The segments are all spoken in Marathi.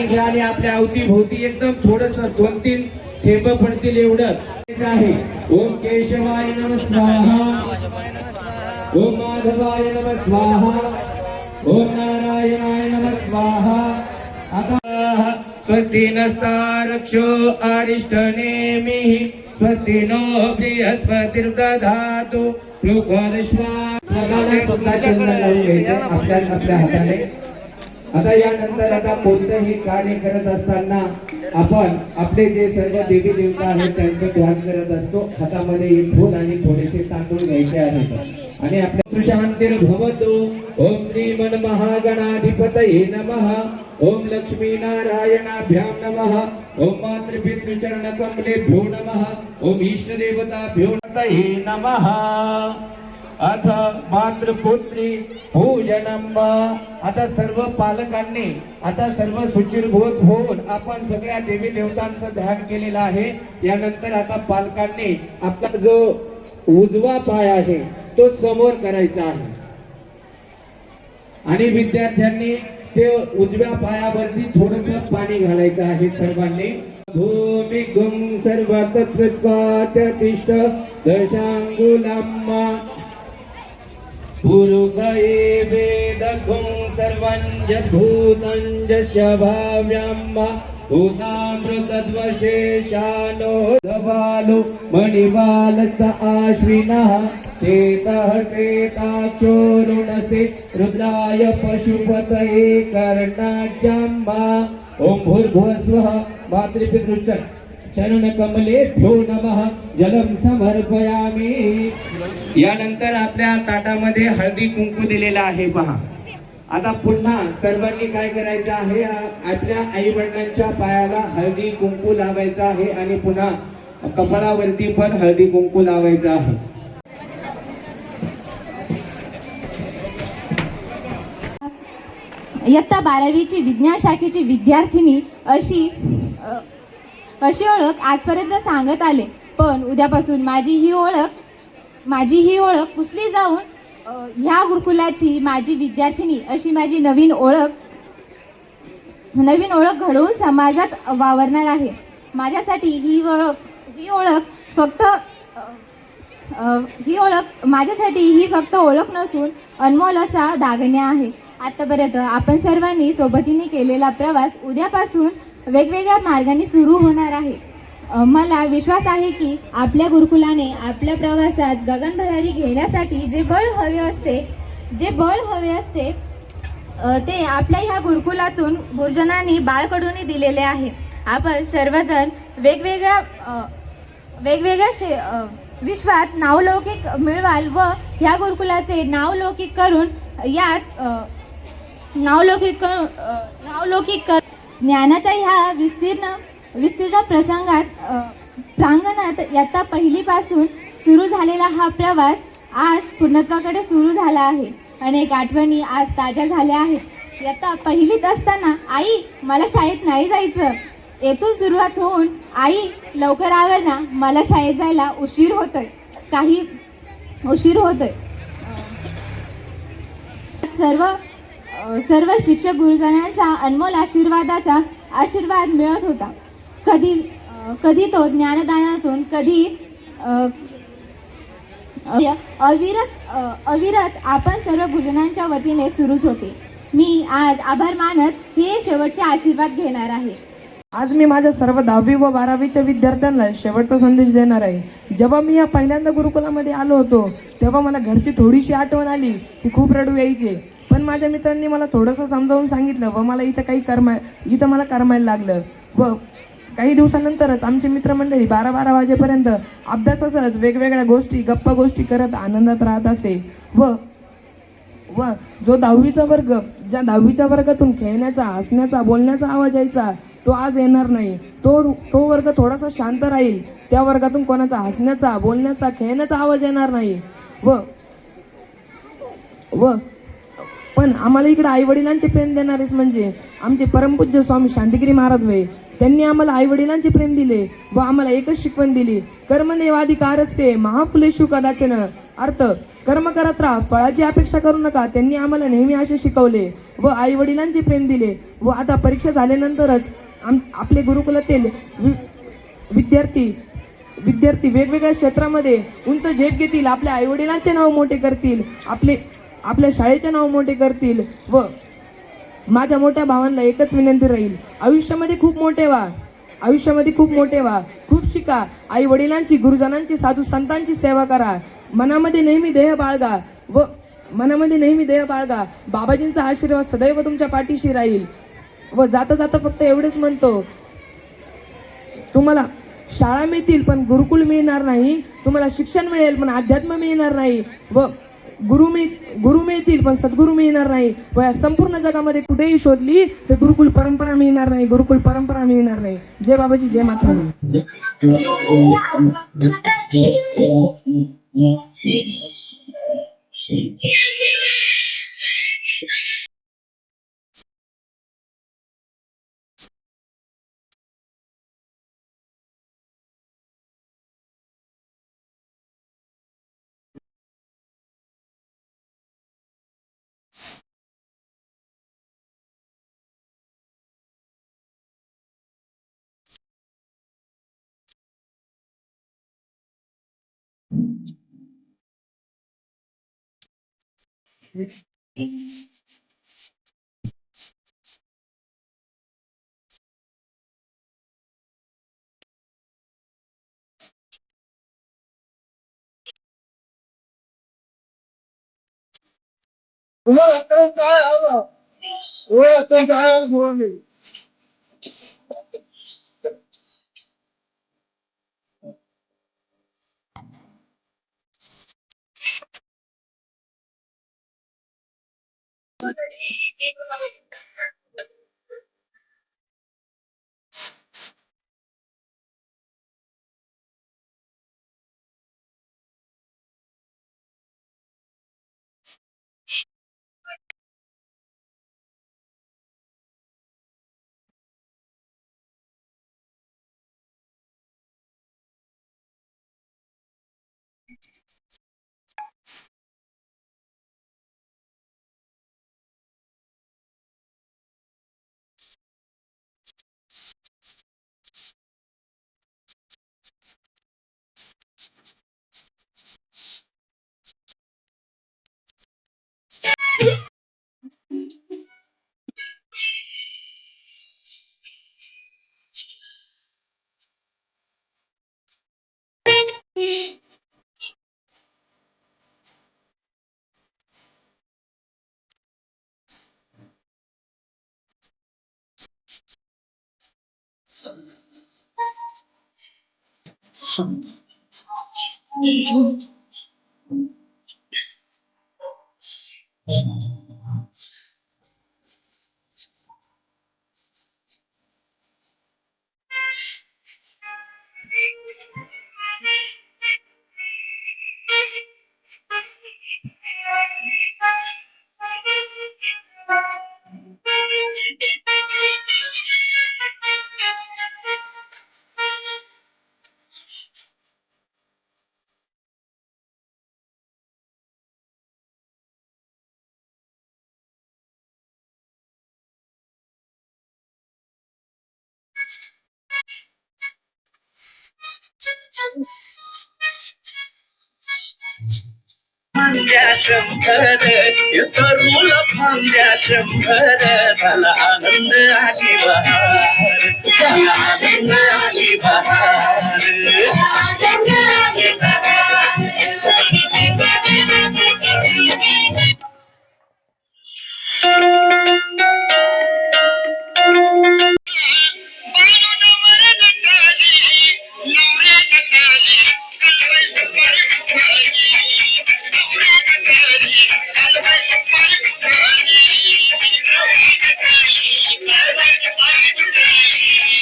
घ्या आणि आपल्या अवतीभोवती एकदम थोडस 2-3 थेंब पडतील एवढं आहे. ओम केशवाय नमः स्वाहा, ओम माधवाय नमः स्वाहा, ओम नारायणाय नमः स्वाहा. आता स्वस्ति नस्तारक्षो अरिष्टनेमिः, स्वस्ति नो बृहस्पतिर्दधातु लोकविश्वा. आपल्या हाताने आता यानंतर आता कोणतेही कार्य करत असताना आपण आपले जे सर्व देवी देवता आहेत त्यांचं ध्यान करत असतो. हातामध्ये एक फूल आणि थोडेसे तांदूळ घ्यायचे आहेत आणि आपल्या सुशांतिर भवतु. ओम श्री मन महागणाधिपतये नमः, ओम लक्ष्मी नारायणाभ्यां नमः, ओम मातृपितृचरण कमलेभ्यो नमः, ओम इष्ट देवताभ्यो नमः. अथ मातृपुत्री पूजनम. आता सर्व पालकांनी आता सर्व सुचिरभूत होऊन आपण सगळ्या देवी देवतांचं ध्यान केलेलं आहे. यानंतर आता पालकांनी आपला जो उजवा पाय आहे तो समोर करायचा आहे आणि विद्यार्थ्यांनी ते उजव्या पायावरती थोडंसं पाणी घालायचं आहे सर्वांनी. भूमि गुं सर्वतत्त्वात्यतिष्ठ दशांगुलम् पुरुषये वेदगुं सर्वं यद्भूतं यस्य भाव्यम् भूतामृतद्वशेषानो दबालो मणिबालस्त आश्विनः चेतः चेताक्षोरुणसे रुद्राय पशुपतये कर्णाढ्यम्. ओम भूर्भुवस्वः मातृपितृ चरण कमलेभ्यो नमः जलम समर्पयामी. यानंतर आपल्या ताटामध्ये हळदी कुंकू दिलेला आहे पहा. आता पुन्हा सर्वांनी काय करायचं आहे, आपल्या आई वडिलांच्या पायाला हळदी कुंकू लावायचं आहे आणि पुन्हा कपाळावरती पण हळदी कुंकू लावायचं आहे. इयत्ता 12वीची विज्ञान शाखेची विद्यार्थिनी अशी ओळख आजपर्यंत सांगत आले, पण उद्यापासून माझी ही ओळख पुसली जाऊन ह्या गुरुकुलाची माझी विद्यार्थिनी अशी माझी नवीन ओळख घडवून समाजात वावरणार आहे. माझ्यासाठी ही फक्त ओळख नसून अनमोल असा दागण्या आहे. आतापर्यंत आपण सर्वांनी सोबतीने केलेला प्रवास उद्यापासून वेगवेगळ्या मार्गाने सुरू होणार आहे. मला विश्वास आहे की आपल्या गुरुकुलाने आपल्या प्रवासात गगनभरारी घेण्यासाठी जे बळ हवे असते ते आपल्या ह्या गुरुकुलातून गुरुजनांनी बाळकडून दिलेले आहे. आपण सर्वजण वेगवेगळ्या विश्वात नावलौकिक मिळवाल व ह्या गुरुकुलाचे नावलौकिक करून ज्ञानाच्या ह्या विस्तीर्ण प्रांगणात इयत्ता 1ली पासून सुरू झालेला हा प्रवास आज पूर्णत्वाकडे सुरू झाला आहे. अनेक आठवणी आज ताज्या झाल्या आहेत. इयत्ता 1लीत असताना आई मला शाळेत नाही जायचं, येथून सुरुवात होऊन आई लवकर आवर ना, मला शाळेत जायला उशीर होतोय. सर्व शिक्षक गुरुजनांचा अनमोल आशीर्वाद मिळत होता. कधी तो ज्ञानदानातून, कधी अविरत आपण सर्व गुरुजनांच्या वतीने सुरूच होते. मी आज आभार मानत हे शेवटचे आशीर्वाद घेणार आहे. आज मी माझ्या सर्व 10वी व 12वीच्या विद्यार्थ्यांना शेवटचा संदेश देणार आहे. जेव्हा मी या पहिल्यांदा गुरुकुलामध्ये आलो होतो तेव्हा मला घरची थोडीशी आठवण आली की खूप रडू यायचे, पण माझ्या मित्रांनी मला थोडंसं समजावून सांगितलं व मला इथं मला करमायला लागलं. व काही दिवसानंतरच आमची मित्रमंडळी 12 वाजेपर्यंत अभ्यासासहच वेगवेगळ्या गप्पा गोष्टी करत आनंदात राहत असे. व जो 10वीचा वर्ग, ज्या 10वीच्या वर्गातून खेळण्याचा, हसण्याचा, बोलण्याचा आवाज यायचा तो आज येणार नाही. तो वर्ग थोडासा शांत राहील. त्या वर्गातून कोणाचा हसण्याचा, बोलण्याचा, खेळण्याचा आवाज येणार नाही. पण आम्हाला इकडे आई वडिलांचे प्रेम देणारेच म्हणजे आमचे परमपूज्य स्वामी शांतिगिरी महाराज होय. त्यांनी आम्हाला आई वडिलांचे प्रेम दिले व आम्हाला एकच शिकवण दिली, कर्मणेवाधिकारस्ते महाफुलेषु कदाचन. अर्थ, कर्म करत राहा, फळाची अपेक्षा करू नका. त्यांनी आम्हाला नेहमी असे शिकवले व आई वडिलांचे प्रेम दिले. व आता परीक्षा झाल्यानंतरच आपले गुरुकुलातील विद्यार्थी वेगवेगळ्या क्षेत्रामध्ये उंच झेप घेतील, आपल्या आई वडिलांचे नाव मोठे करतील, आपल्या शाळेचे नाव मोठे करतील. व माझ्या मोठ्या भावांना एकच विनंती राहील, आयुष्यामध्ये खूप मोठे व्हा, खूप शिका, आई वडिलांची, गुरुजनांची, साधू संतांची सेवा करा, मनामध्ये नेहमी ध्येय बाळगा. बाबाजींचा आशीर्वाद सदैव तुमच्या पाठीशी राहील. व जाता जाता फक्त एवढेच म्हणतो, तुम्हाला शाळा मिळतील पण गुरुकुल मिळणार नाही, तुम्हाला शिक्षण मिळेल पण अध्यात्म मिळणार नाही, व गुरु मिळतील पण सद्गुरू मिळणार नाही. व या संपूर्ण जगामध्ये कुठेही शोधली तर गुरुकुल परंपरा मिळणार नाही. जय बाबाजी, जय माता. शंभर तरुल फांद्या शंभर झाला आनंद आली बहार, झाला आनंद आली बहार.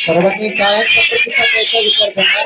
सर्वांनी काय पद्धतीचा त्याचा विचार करा.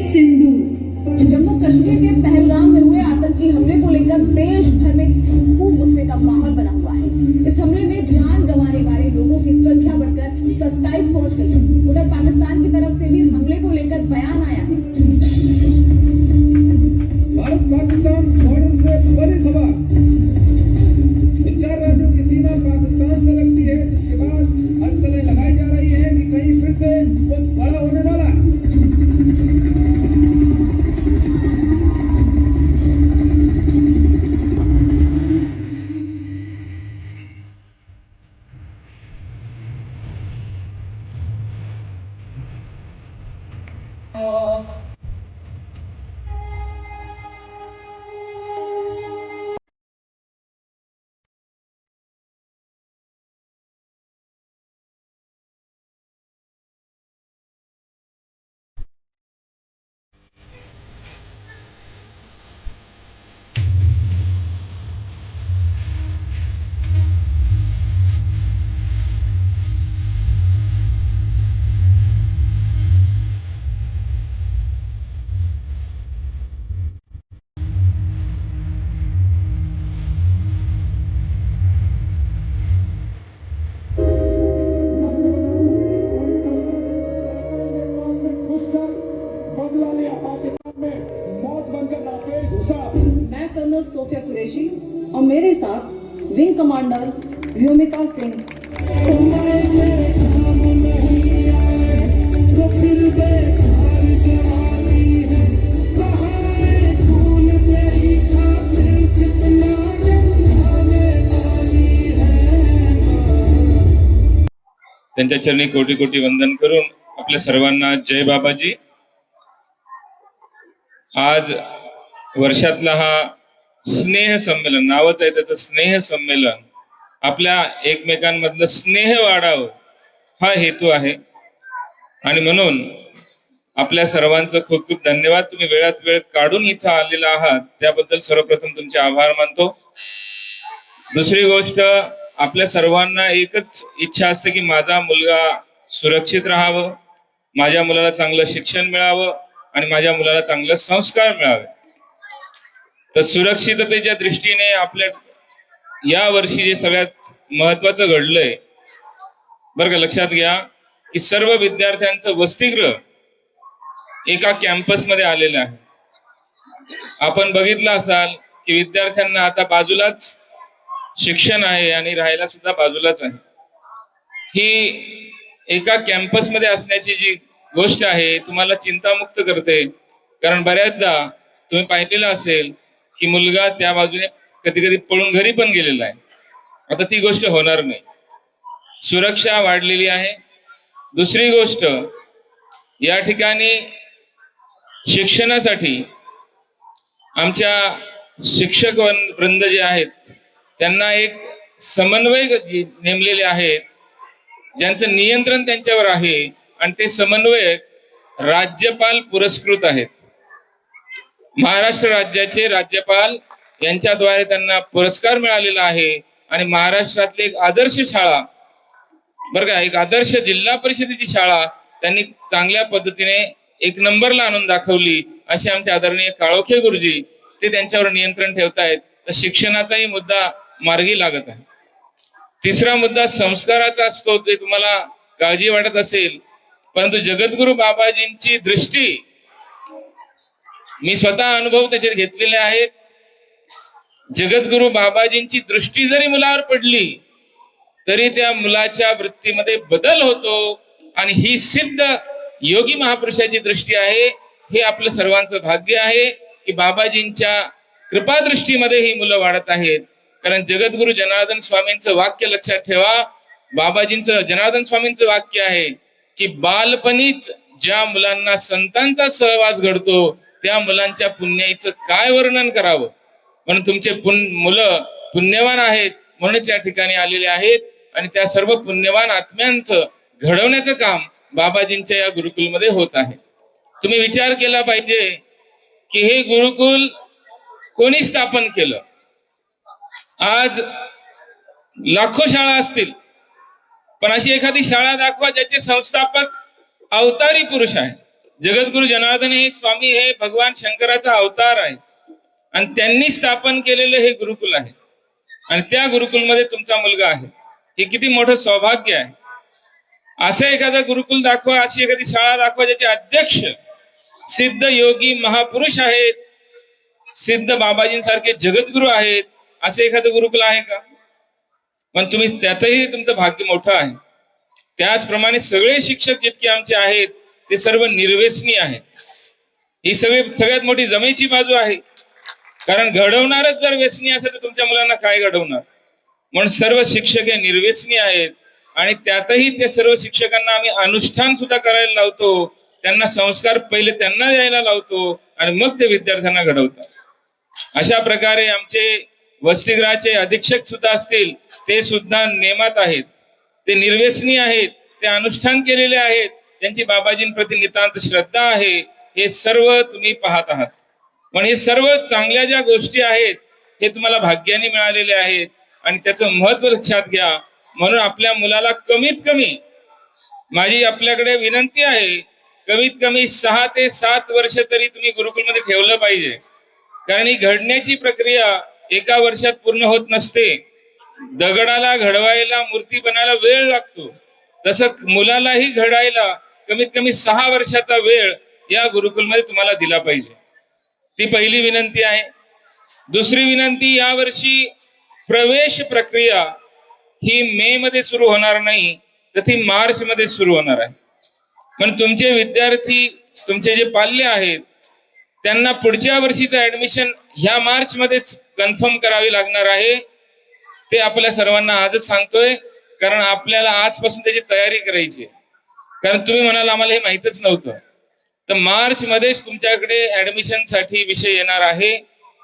सिंधु। जम्मू कश्मीर के पहलगाम में हुए आतंकी हमले को लेकर देश भर में खूब गुस्से का माहौल बना हुआ है। इस हमले में जान गंवाने वाले लोगों की संख्या बढ़कर 27 पहुंच गई है। उधर पाकिस्तान की तरफ से भी इस हमले को लेकर बयान आया है। भारत पाकिस्तान बॉर्डर से बड़ी खबर, इन 4 राज्यों की सीमा पाकिस्तान से लगती है, जिसके बाद अटकलें लगाई जा रही है कि कहीं फिर से कुछ बड़ा होने वाला है। मैं कर्नल सोफिया कुरैशी और मेरे साथ विंग कमांडर व्योमिका सिंह। त्यांच्या चरणी कोटी कोटी वंदन करून आपल्या सर्वांना जय बाबाजी। आज वर्षातला हा स्नेह संमेलन, नावच आहे त्याचं स्नेह संमेलन, आपल्या एकमेकांमधलं स्नेह वाढावं हा हेतू आहे। आणि म्हणून आपल्या सर्वांचं खूप खूप धन्यवाद। तुम्ही वेळात वेळ काढून इथं आलेला आहात त्याबद्दल सर्वप्रथम तुमचे आभार मानतो। दुसरी गोष्ट, आपल्या सर्वांना एकच इच्छा असते की माझा मुलगा सुरक्षित राहावं, माझ्या मुलाला चांगलं शिक्षण मिळावं आणि माझ्या मुलाला चांगले संस्कार मिळावे। तर सुरक्षिततेच्या दृष्टीने आपल्या या वर्षी जे सगळ्यात महत्वाचं घडलंय बरं का, लक्षात घ्या की सर्व विद्यार्थ्यांचं वसतिगृह एका कॅम्पसमध्ये आलेलं आहे। आपण बघितलं असाल की विद्यार्थ्यांना आता बाजूलाच शिक्षण आहे आणि राहायला सुद्धा बाजूलाच आहे। ही एका कॅम्पसमध्ये असण्याची जी गोष्ट आहे तुम्हाला चिंतामुक्त करते, कारण बऱ्याचदा तुम्ही पाहिलेलं असेल की मुलगा त्या बाजूने कधी कधी पळून घरी पण गेलेला आहे। आता ती गोष्ट होणार नाही, सुरक्षा वाढलेली आहे। दुसरी गोष्ट, या ठिकाणी शिक्षणासाठी आमच्या शिक्षक वृंद जे आहेत त्यांना एक समन्वयक नेमलेले आहेत, ज्यांचं नियंत्रण त्यांच्यावर आहे आणि ते समन्वयक राज्यपाल पुरस्कृत आहेत। महाराष्ट्र राज्याचे राज्यपाल यांच्याद्वारे त्यांना पुरस्कार मिळालेला आहे आणि महाराष्ट्रातली एक आदर्श शाळा बरं का, एक आदर्श जिल्हा परिषदेची शाळा त्यांनी चांगल्या पद्धतीने 1 नंबरला आणून दाखवली। असे आमचे आदरणीय काळोखे गुरुजी ते त्यांच्यावर नियंत्रण ठेवतायत। तर शिक्षणाचाही मुद्दा मार्गी लागत आहे। तिसरा मुद्दा संस्काराचा असतो, ते तुम्हाला काळजी वाटत असेल, परंतु जगद्गुरु बाबाजींची दृष्टी मी स्वतः अनुभव त्याच्यात घेतलेले आहेत। जगद्गुरु बाबाजींची दृष्टी जरी मुलावर पडली तरी त्या मुलाच्या वृत्तीमध्ये बदल होतो आणि ही सिद्ध योगी महापुरुषाची दृष्टी आहे. हे आपलं सर्वांचं भाग्य आहे की बाबाजींच्या कृपादृष्टीमध्ये ही मुलं वाढत आहेत. कारण जगद्गुरु जनार्दन स्वामींचं वाक्य लक्षात ठेवा. बाबाजींचं जनार्दन स्वामींचं वाक्य आहे की बालपणीच ज्या मुलांना संतांचा सहवास घडतो त्या मुलांच्या पुण्याचं काय वर्णन करावं. म्हणून तुमचे मुलं पुण्यवान आहेत म्हणूनच या ठिकाणी आलेले आहेत आणि त्या सर्व पुण्यवान आत्म्यांचं घडवण्याचं काम बाबाजींच्या या गुरुकुलमध्ये होत आहे. तुम्ही विचार केला पाहिजे की हे गुरुकुल कोणी स्थापन केलं. आज लाखो शाळा असतील पण अशी एखादी शाळा दाखवा ज्याचे संस्थापक अवतारी पुरुष आहे. जगद्गुरु जनार्दन हे स्वामी हे भगवान शंकराचा अवतार आहे आणि त्यांनी स्थापन केलेले हे गुरुकुल आहे आणि त्या गुरुकुलमध्ये तुमचा मुलगा आहे. हे किती मोठं सौभाग्य आहे. असं एखादं गुरुकुल दाखवा, अशी एखादी शाळा दाखवा ज्याचे अध्यक्ष सिद्ध योगी महापुरुष आहेत, सिद्ध बाबाजींसारखे जगद्गुरु आहेत. असं एखादं गुरुकुल आहे का? पण तुम्ही त्यातही तुमचं भाग्य मोठं आहे. त्याचप्रमाणे सगळे शिक्षक जितके आमचे आहेत ते सर्व निर्व्यसनी आहेत. ही सगळ्यात मोठी जमेची बाजू आहे. कारण घडवणारच जर व्यसनी असेल तर तुमच्या मुलांना काय घडवणार. म्हणून सर्व शिक्षक हे निर्व्यसनी आहेत आणि त्यातही ते सर्व शिक्षकांना आम्ही अनुष्ठान सुद्धा करायला लावतो. त्यांना संस्कार पहिले त्यांना द्यायला लावतो आणि मग ते विद्यार्थ्यांना घडवतात. अशा प्रकारे आमचे वसतिगृहाचे अधीक्षक सुद्धा असतील ते सुद्धा नेमात आहेत. ते निर्व्यसनी आहेत, ते अनुष्ठान केलेले आहेत, त्यांची बाबाजींप्रती नितांत श्रद्धा आहे. हे सर्व तुम्ही पाहत आहात. पण हे सर्व चांगल्या ज्या गोष्टी आहेत हे तुम्हाला भाग्याने मिळालेले आहेत आणि त्याचं महत्व लक्षात घ्या. म्हणून आपल्या मुलाला कमीत कमी माझी आपल्याकडे विनंती आहे, कमीत कमी 6 ते 7 वर्ष तरी तुम्ही गुरुकुलमध्ये ठेवलं पाहिजे. कारण ही घडण्याची प्रक्रिया एका वर्षात पूर्ण होत नसते. दगडाला घडवायला मूर्ती बनायला वेळ लागतो, तसं मुलालाही घडायला कमीत कमी 6 वर्षाचा वेळ या गुरुकुलमध्ये तुम्हाला दिला पाहिजे. ती पहिली विनंती आहे. दुसरी विनंती, यावर्षी प्रवेश प्रक्रिया ही मे मध्ये सुरू होणार नाही तर ती मार्च मध्ये सुरू होणार आहे. पण तुमचे विद्यार्थी, तुमचे जे पाल्य आहेत त्यांना पुढच्या वर्षीचं ऍडमिशन ह्या मार्च मध्येच कन्फर्म करावी लागणार आहे. ते आपल्या सर्वांना आजच सांगतोय कारण आपल्याला आजपासून त्याची तयारी करायची आहे. कारण तुम्ही म्हणाल आम्हाला हे माहितच नव्हतं. तर मार्च मध्येच तुमच्याकडे ऍडमिशन साठी विषय येणार आहे.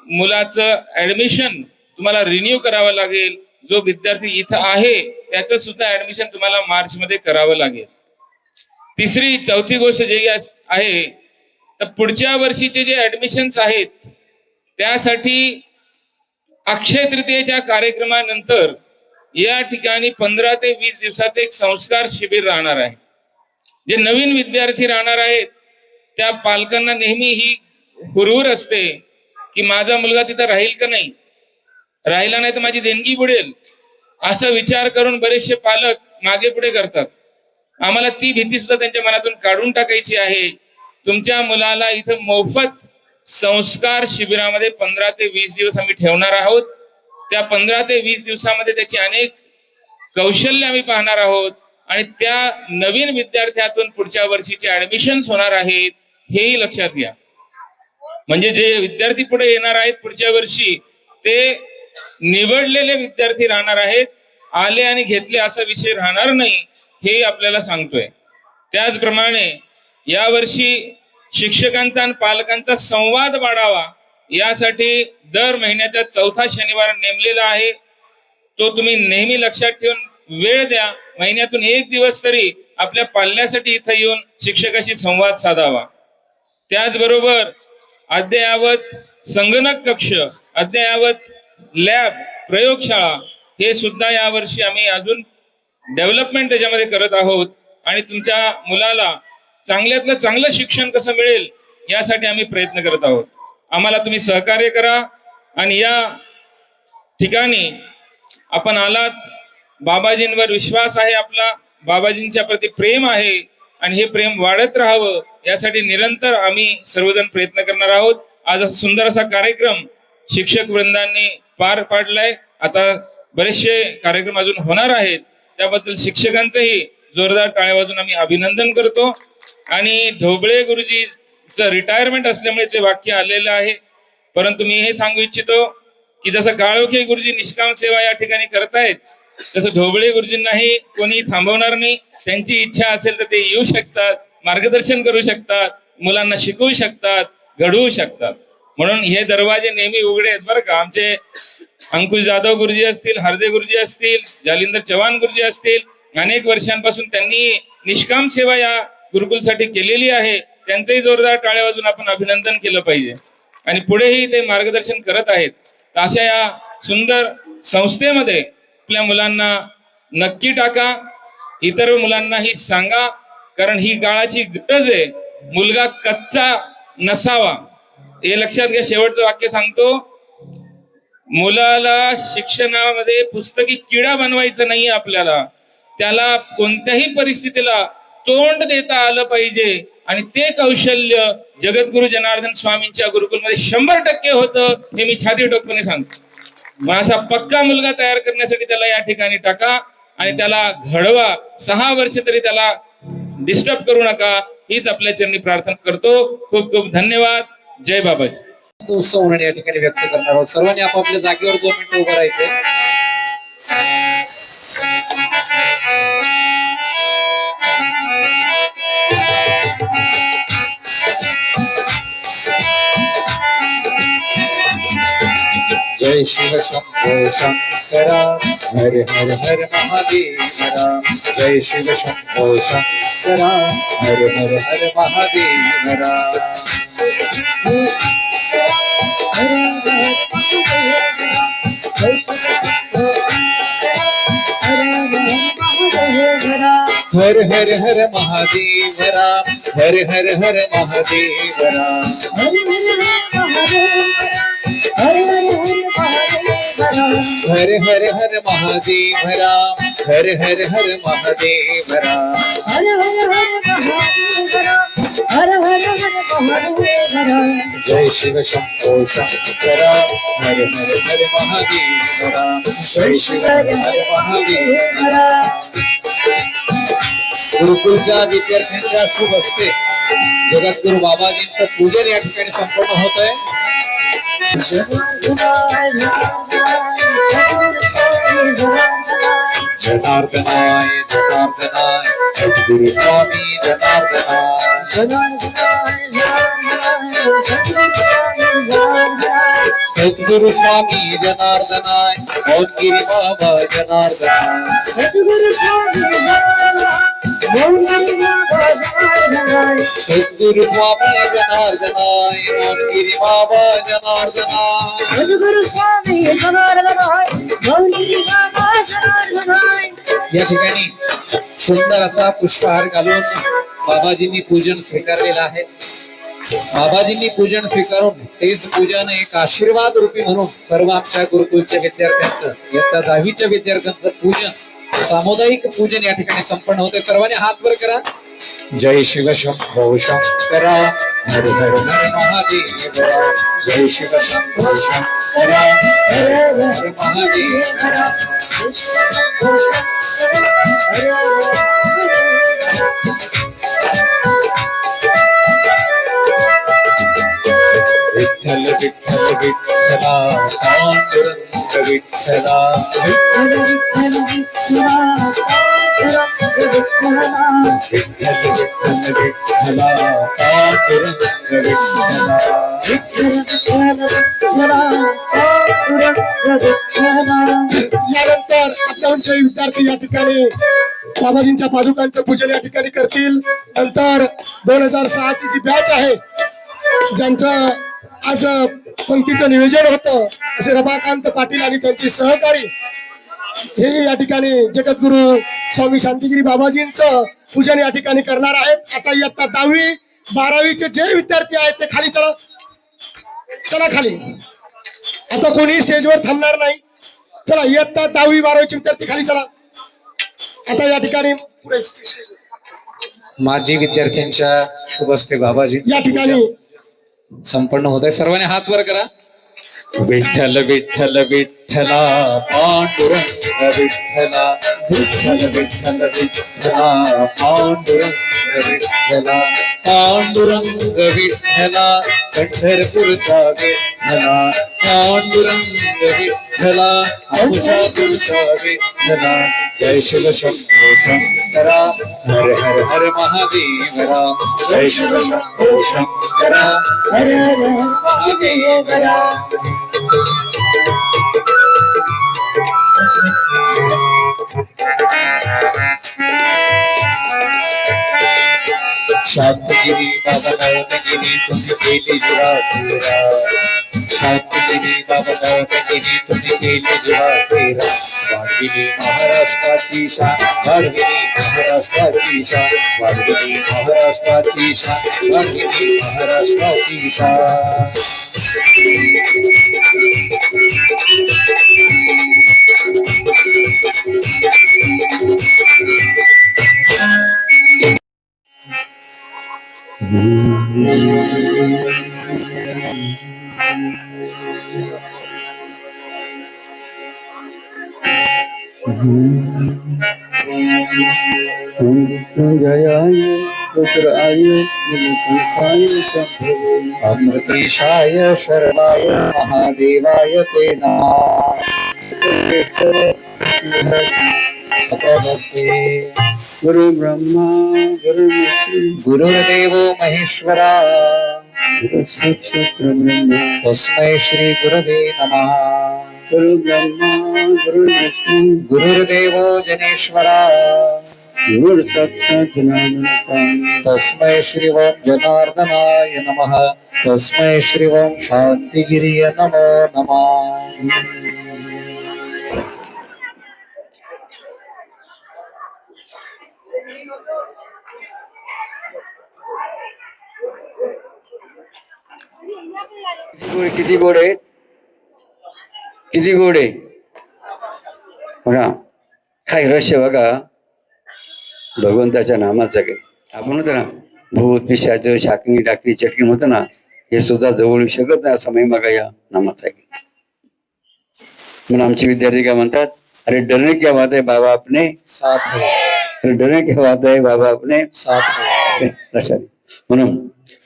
मुलाचं ऍडमिशन तुम्हाला रिन्यू करावं लागेल. जो विद्यार्थी इथं आहे त्याचं सुद्धा ऍडमिशन तुम्हाला मार्च मध्ये करावं लागेल. चौथी गोष्ट जी आहे तर पुढच्या वर्षीचे जे ऍडमिशन्स आहेत त्यासाठी अक्षय तृतीयेच्या कार्यक्रमानंतर या ठिकाणी 15 ते 20 दिवसाचे एक संस्कार शिबिर राहणार आहे. जे नवीन विद्यार्थी राहणार आहेत त्या पालकांना नेहमी ही हुरहुर असते की माझा मुलगा तिथं राहील का नाही, राहिला नाही तर माझी देणगी बुडेल, असा विचार करून बरेचसे पालक मागे पुढे करतात. आम्हाला ती भीती सुद्धा त्यांच्या मनातून काढून टाकायची आहे. तुमच्या मुलाला इथं मोफत संस्कार शिबिरामध्ये 15 ते 20 दिवस आम्ही ठेवणार आहोत. त्या 15 ते 20 दिवसामध्ये त्याची अनेक कौशल्य आम्ही पाहणार आहोत आणि त्या नवीन विद्यार्थ्यातून पुढच्या वर्षीचे ऍडमिशन्स होणार आहेत हेही लक्षात घ्या. म्हणजे जे विद्यार्थी पुढे येणार आहेत पुढच्या वर्षी ते निवडलेले विद्यार्थी राहणार आहेत. आले आणि घेतले असा विषय राहणार नाही हे आपल्याला सांगतोय. त्याचप्रमाणे यावर्षी शिक्षकांचा आणि पालकांचा संवाद वाढावा यासाठी दर महिन्याचा 4था शनिवार नेमलेला आहे. तो तुम्ही नेहमी लक्षात ठेवून वेळ द्या. महिन्यातून 1 दिवस तरी आपल्या पाल्यासाठी इथं येऊन शिक्षकाशी संवाद साधावा. त्याचबरोबर अद्ययावत संगणक कक्ष, अद्ययावत लॅब, प्रयोगशाळा हे सुद्धा यावर्षी आम्ही अजून डेव्हलपमेंट त्याच्यामध्ये करत आहोत आणि तुमच्या मुलाला चांगल्यातलं चांगलं शिक्षण कसं मिळेल यासाठी आम्ही प्रयत्न करत आहोत. आम्हाला तुम्ही सहकार्य करा आणि या ठिकाणी आपण आलात, बाबाजींवर विश्वास आहे आपला, बाबाजींच्या प्रती प्रेम आहे आणि हे प्रेम वाढत राहावं यासाठी निरंतर आम्ही सर्वजण प्रयत्न करणार आहोत. आज सुंदर असा कार्यक्रम शिक्षक वृंदांनी पार पाडलाय. आता बरेचसे कार्यक्रम अजून होणार आहेत, त्याबद्दल शिक्षकांचंही जोरदार टाळ्या वाजून आम्ही अभिनंदन करतो. आणि ढोबळे गुरुजीचं रिटायरमेंट असल्यामुळे ते वाक्य आलेलं आहे. परंतु मी हे सांगू इच्छितो की जसं काळोखे गुरुजी निष्काम सेवा या ठिकाणी करतायत, तसं ढोबळे गुरुजींनाही कोणी थांबवणार नाही. त्यांची इच्छा असेल तर ते येऊ शकतात, मार्गदर्शन करू शकतात, मुलांना शिकवू शकतात, घडवू शकतात. म्हणून हे दरवाजे नेहमी उघडे आहेत बरं का. आमचे अंकुश जाधव गुरुजी असतील, हरदे गुरुजी असतील, जालिंदर चव्हाण गुरुजी असतील, अनेक वर्षांपासून त्यांनी निष्काम सेवा या गुरुकुलसाठी केलेली आहे. त्यांचंही जोरदार टाळ्या वाजून आपण अभिनंदन केलं पाहिजे. आणि पुढेही ते मार्गदर्शन करत आहेत. तर अशा या सुंदर संस्थेमध्ये आपल्या मुलांना नक्की टाका, इतर मुलांनाही सांगा, कारण ही काळाची गरज आहे. मुलगा कच्चा नसावा हे लक्षात घ्या. शेवटचं वाक्य सांगतो, मुलाला शिक्षणामध्ये पुस्तकी किडा बनवायचं नाही आपल्याला. त्याला कोणत्याही परिस्थितीला तोंड देता आलं पाहिजे. आणि ते कौशल्य जगद्गुरु जनार्दन स्वामींच्या गुरुकुलमध्ये 100% होतं, हे मी छाती ठोकपणे सांगतो. मग असा पक्का मुलगा तयार करण्यासाठी त्याला या ठिकाणी टाका आणि त्याला घडवा. 6 वर्ष तरी त्याला डिस्टर्ब करू नका, हीच आपल्या चरणी प्रार्थना करतो. खूप खूप धन्यवाद. जय बाबाजी. उत्सव म्हणून या ठिकाणी व्यक्त करणार आहोत. सर्वांनी आपापल्या जागेवर 2 मिनिटं उभं राहायचे. जय शिव शंभो शंकरा, हर हर हर महादेवरा. जय शिव शंभो शंकरा, हर हर हर महादेवरा. हर हर हर महादेवरा, हर हर हर महादेवरा. हर हर हर महादेवरा, हर हर हर महादेवरा. जय शिव शंभो शंकरा, हर हर हर महादेवरा. जय शिव हर महादेवरा. गुरुकुलच्या विद्यार्थ्यांच्या शुभ हस्ते जगद्गुरु बाबाजींचं पूजन या ठिकाणी संपन्न होत आहे. जनार्दनाय जनार्दनाय सद्गुरु स्वामी जनार्दनाय. सद्गुरु स्वामी जनार्दनाय, मौनगिरी बाबा जनार्दनाय. सद्गुरु स्वामी जनार्दनाय, मौनगिरी बाबा जनार्दनाय. सद्गुरु स्वामी जनार्दनाय, मौनगिरी बाबा जनार्दनाय. सद्गुरु स्वामी जनार्दनाय, मौनगिरी बाबा जनार्दनाय. या ठिकाणी सुंदर असा पुष्पहार घालून बाबाजींनी पूजन स्वीकारलेलं आहे. बाबाजींनी पूजन स्वीकारून तेच पूजन एक आशीर्वाद रूपी म्हणून सर्व आमच्या गुरुकुलच्या विद्यार्थ्यांचं, इयत्ता 10वीच्या विद्यार्थ्यांचं पूजन, सामुदायिक पूजन या ठिकाणी संपन्न होते. सर्वांनी हात वर करा. जय शिव शंभो शंकरा, हर हर हर महादेवरा. जय शिव शंभो शंकरा, हर हर हर महादेवरा. विठ्ठल विठ्ठल विठ्ठला, पांडुरंग विठ्ठला. विठ्ठल विठ्ठल विठ्ठला, पांडुरंग विठ्ठला. विठ्ठल विठ्ठल विठ्ठला, पांडुरंग विठ्ठला. विठ्ठल विठ्ठल विठ्ठला, पांडुरंग विठ्ठला. यानंतर आपल्या आमचे विद्यार्थी या ठिकाणी बाबाजींच्या पादुकांचं पूजन या ठिकाणी करतील. नंतर 2006ची जी बॅच आहे, ज्यांचं आज पंक्तीचं नियोजन होतं, असे रमाकांत पाटील आणि त्यांचे सहकारी, हे या ठिकाणी जगद्गुरु स्वामी शांतिगिरी बाबाजींचं पूजन या ठिकाणी करणार आहेत. आता इयत्ता 10वी 12वीचे जे विद्यार्थी आहेत ते खाली चला, चला खाली. आता कोणी स्टेजवर थांबणार नाही. चला, इयत्ता 10वी 12वीचे विद्यार्थी खाली चला. आता या ठिकाणी पुढे माजी विद्यार्थ्यांच्या शुभ हस्ते बाबाजी या ठिकाणी संपन्न होत आहे. सर्वांनी हात वर करा. विठ्ठल विठ्ठल विठ्ठला पांडुरंग विठ्ठला विठ्ठल विठ्ठल विठ्ठला पांडुरंग विठ्ठला पांडुरंग विठ्ठला पंढरपूरचा विठ्ठला पांडुरंग विठ्ठला आमच्या पुरचा विठ्ठला जय शिव शंभो शंकरा हर हर हर महादेव राम जय शिव शंभो शंकरा हर हर हर महादेव राम शांतगिरी बाबा नवगिरी तुम्ही केली जुरा शांतगिरी बाबा नवगिरी तुम्ही केली जुरा वाढविली महाराष्ट्राची शान वाढविली महाराष्ट्राची शान वाढविली महाराष्ट्राची शान वाढविली महाराष्ट्राची शान जयाय रुद्राय अमृतेशाय शरणाय महादेवाय ते नमः गुरु ब्रह्मा गुरु गुरुर्देवो महेश्वरा गुरु साक्षात् ब्रह्म तस्मै श्री गुरवे नमः गुरु ब्रह्मा गुरु विष्णु गुरुर्देवो जनेश्वरा गुरु साक्षात् जनार्दन तस्मै श्री ओम जनार्दनाय नमः तस्मै श्री ओम शांतिगिरिय नमो नमः किती गोड आहेत किती गोड आहे बघा काय रहस्य बघा भगवंताच्या नामाचं काही आपण म्हणतो ना भूत पिशाच शाकणी टाकणी चटणी म्हणतो ना हे सुद्धा जवळ येऊ शकत नाही असा महिमा बघा या नामाचा आहे म्हणून आमचे विद्यार्थी काय म्हणतात अरे डरने क्या बात है बाबा अपने साथ है अरे डरने क्या बात है बाबा अपने साथ है लक्षात म्हणून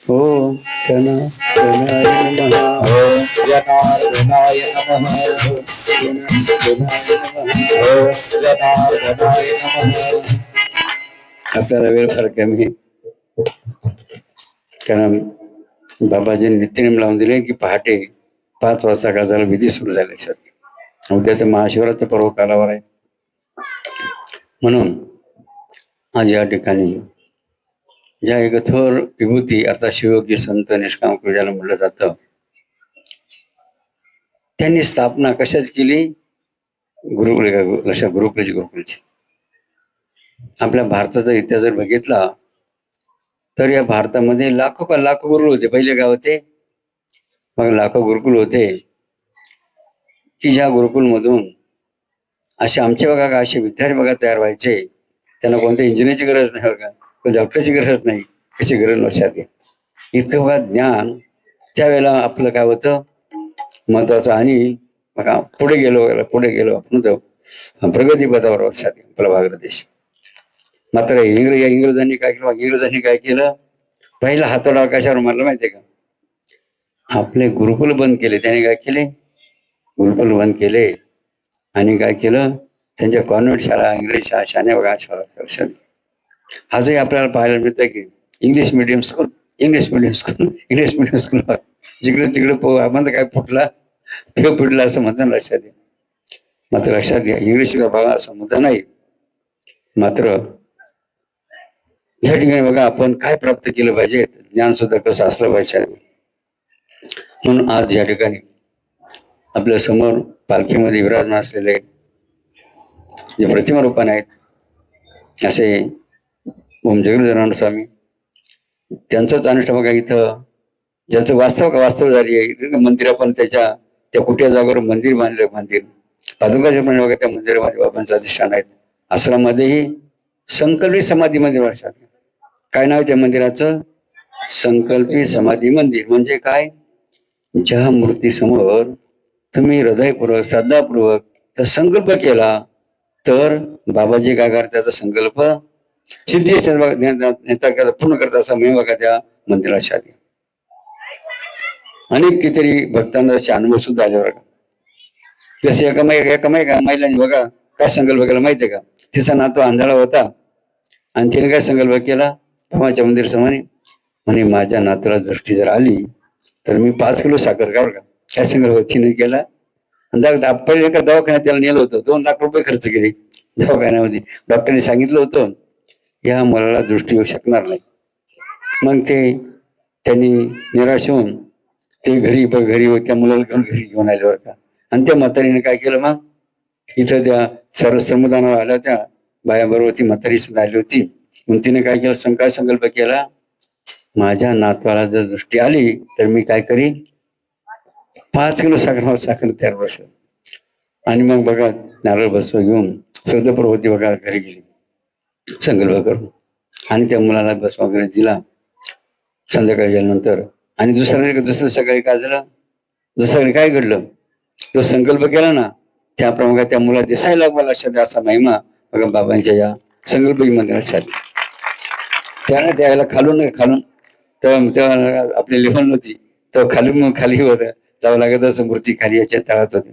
ओम जनार्दनाय नमः ओम जनार्दनाय नमः ओम जनार्दनाय नमः आपल्याला वेळ फार कमी आहे कारण बाबाजींनी नित्यनेम लावून दिले की पहाटे 5 वाजता गजाला विधी सुरू झाले लक्षात घ्या उद्या ते महाशिवरात्र पर्व कालावर आहे म्हणून आज या ठिकाणी ज्या एक थोर विभूती अर्थात शिवयोगी संत निष्काम ज्याला म्हटलं जातं त्यांनी स्थापना कशाच केली गुरुकुलची आपल्या भारताचा इतिहास जर बघितला तर या भारतामध्ये लाखो गुरुकुल होते पहिले काय होते मग लाखो गुरुकुल होते की ज्या गुरुकुलमधून असे आमचे बघा का असे विद्यार्थी बघा तयार व्हायचे त्यांना कोणत्या इंजिनिअरची गरज नाही बघा पण डॉक्टरची गरज नाही कशी गरज लक्षात घ्या इतकं बघा ज्ञान त्यावेळेला आपलं काय होतं महत्वाचं आणि बघा पुढे गेलो आपण तर प्रगतीपथावर लक्षात घ्या आपला भारत देश मात्र इंग्रजांनी काय केलं पहिला हातोडा कशावर मारला माहितीये का आपले गुरुकुल बंद केले त्याने काय केले गुरुकुल बंद केले आणि काय केलं त्यांच्या कॉन्व्हेंट शाळा इंग्रजी शाळा बघा शाळा लक्षात आजही आपल्याला पाहायला मिळतं की इंग्लिश मिडियम स्कूल जिकडे तिकडे बंद काय फुटला असं म्हणतात लक्षात घ्या मात्र लक्षात घ्या इंग्लिश बघा असं मुद्दा नाही मात्र या ठिकाणी बघा आपण काय प्राप्त केलं पाहिजे ज्ञान सुद्धा कसं असलं पाहिजे म्हणून आज या ठिकाणी आपल्या समोर पालखीमध्ये विराजमान असलेले जे प्रतिमा रूपाने आहेत असे ओम जगन्नाथ स्वामी त्यांचंच अनुष्ठान बघा इथं ज्यांचं वास्तव झाली आहे मंदिर आपण त्या कुठल्या जागेवर मंदिर मंदिर पादुकाचे पण बघा त्या मंदिरामध्ये बाबांचं अधिष्ठान आहेत आश्रमामध्येही संकल्पित समाधी मंदिर लक्षात काय नाव त्या मंदिराचं संकल्पित समाधी मंदिर म्हणजे काय ज्या मूर्ती समोर तुम्ही हृदयपूर्वक श्रद्धापूर्वक तर संकल्प केला तर बाबाजी काय करतात, त्याचा संकल्प सिद्धी नेता करता पूर्ण करता असा मी बघा त्या मंदिरात शादी. अनेक कितीतरी भक्तांना असे अनुभव सुद्धा आले बघा. जसे एका महिलांनी बघा काय संकल्प केला माहितीये का, तिचा नातू आंधळा होता आणि तिने काय संकल्प केला, बाबाच्या मंदिर समोर म्हणे माझ्या नातूला दृष्टी जर आली तर मी 5 किलो साखर का बरं. काय संकल्प तिने केला. पहिले एका दवाखान्यात त्याला नेलं होतं, 2 लाख रुपये खर्च केले दवाखान्यामध्ये. डॉक्टरने सांगितलं होतं या मुलाला दृष्टी येऊ शकणार नाही. मग त्यांनी निराश होऊन ते घरी त्या मुलाला घरी घेऊन आले बरं का. आणि त्या म्हातारीने काय केलं, मग इथं त्या सर्व श्रमदानावर आल्या त्या बायाबरोबर ती म्हातारी सुद्धा आली होती. मग तिने काय केलं, काय संकल्प केला, माझ्या नातवाला जर दृष्टी आली तर मी काय करीन, 5 किलो साखर तयार बसेल. आणि मग बघा नारळ बसव घेऊन श्रद्धापूर्वक बघा घरी गेली संकल्प करून. आणि त्या मुलाला बसवा वगैरे दिला संध्याकाळी गेल्यानंतर. आणि दुसरं सकाळी काय झालं, दुसऱ्या काय घडलं, तो संकल्प केला ना त्याप्रमाणे त्या मुला दिसायला लागला लक्षात असा महिमा बघा बाबांच्या या संकल्पी मंदिरात झाली. त्याला त्याला खालून तेव्हा आपली लेवल नव्हती, तर खाली होत जावं लागत असं, मूर्ती खाली याच्या तळात होती.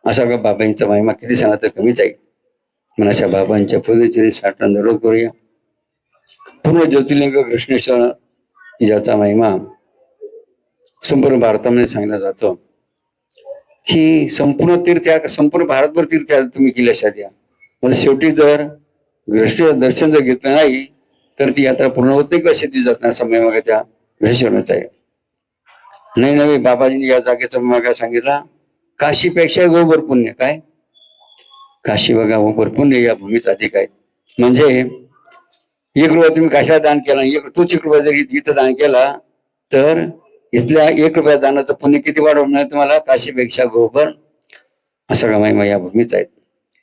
असा बाबांचा महिमा किती सांगा तर कमीच आहे. म्हणून अशा बाबांच्या पूजेचे साठवण दररोज करूया. पूर्ण ज्योतिर्लिंग कृष्णेश्वर याचा महिमा संपूर्ण भारतामध्ये सांगला जातो की संपूर्ण भारतभर तीर्थ तुम्ही केल्या द्या. म्हणजे शेवटी जर कृष्ण दर्शन जर घेतलं नाही तर ती यात्रा पूर्ण होत नाही, कशी ती जात नाही समय मग त्या कृष्णेश्वराचा आहे. नवी बाबाजींनी या जागेचा मग सांगितला, काशीपेक्षा गोबर पुण्य. काय काशी बघा गोबर पुण्य या भूमीच अधिक आहेत. म्हणजे 1 रुपया तुम्ही काशाला दान केला, तोच 1 रुपया जरी इथं दान केला तर इथल्या 1 रुपया दानाचं पुण्य किती वाढवणार तुम्हाला, काशीपेक्षा गोबर असा का महिमा या भूमीच आहेत.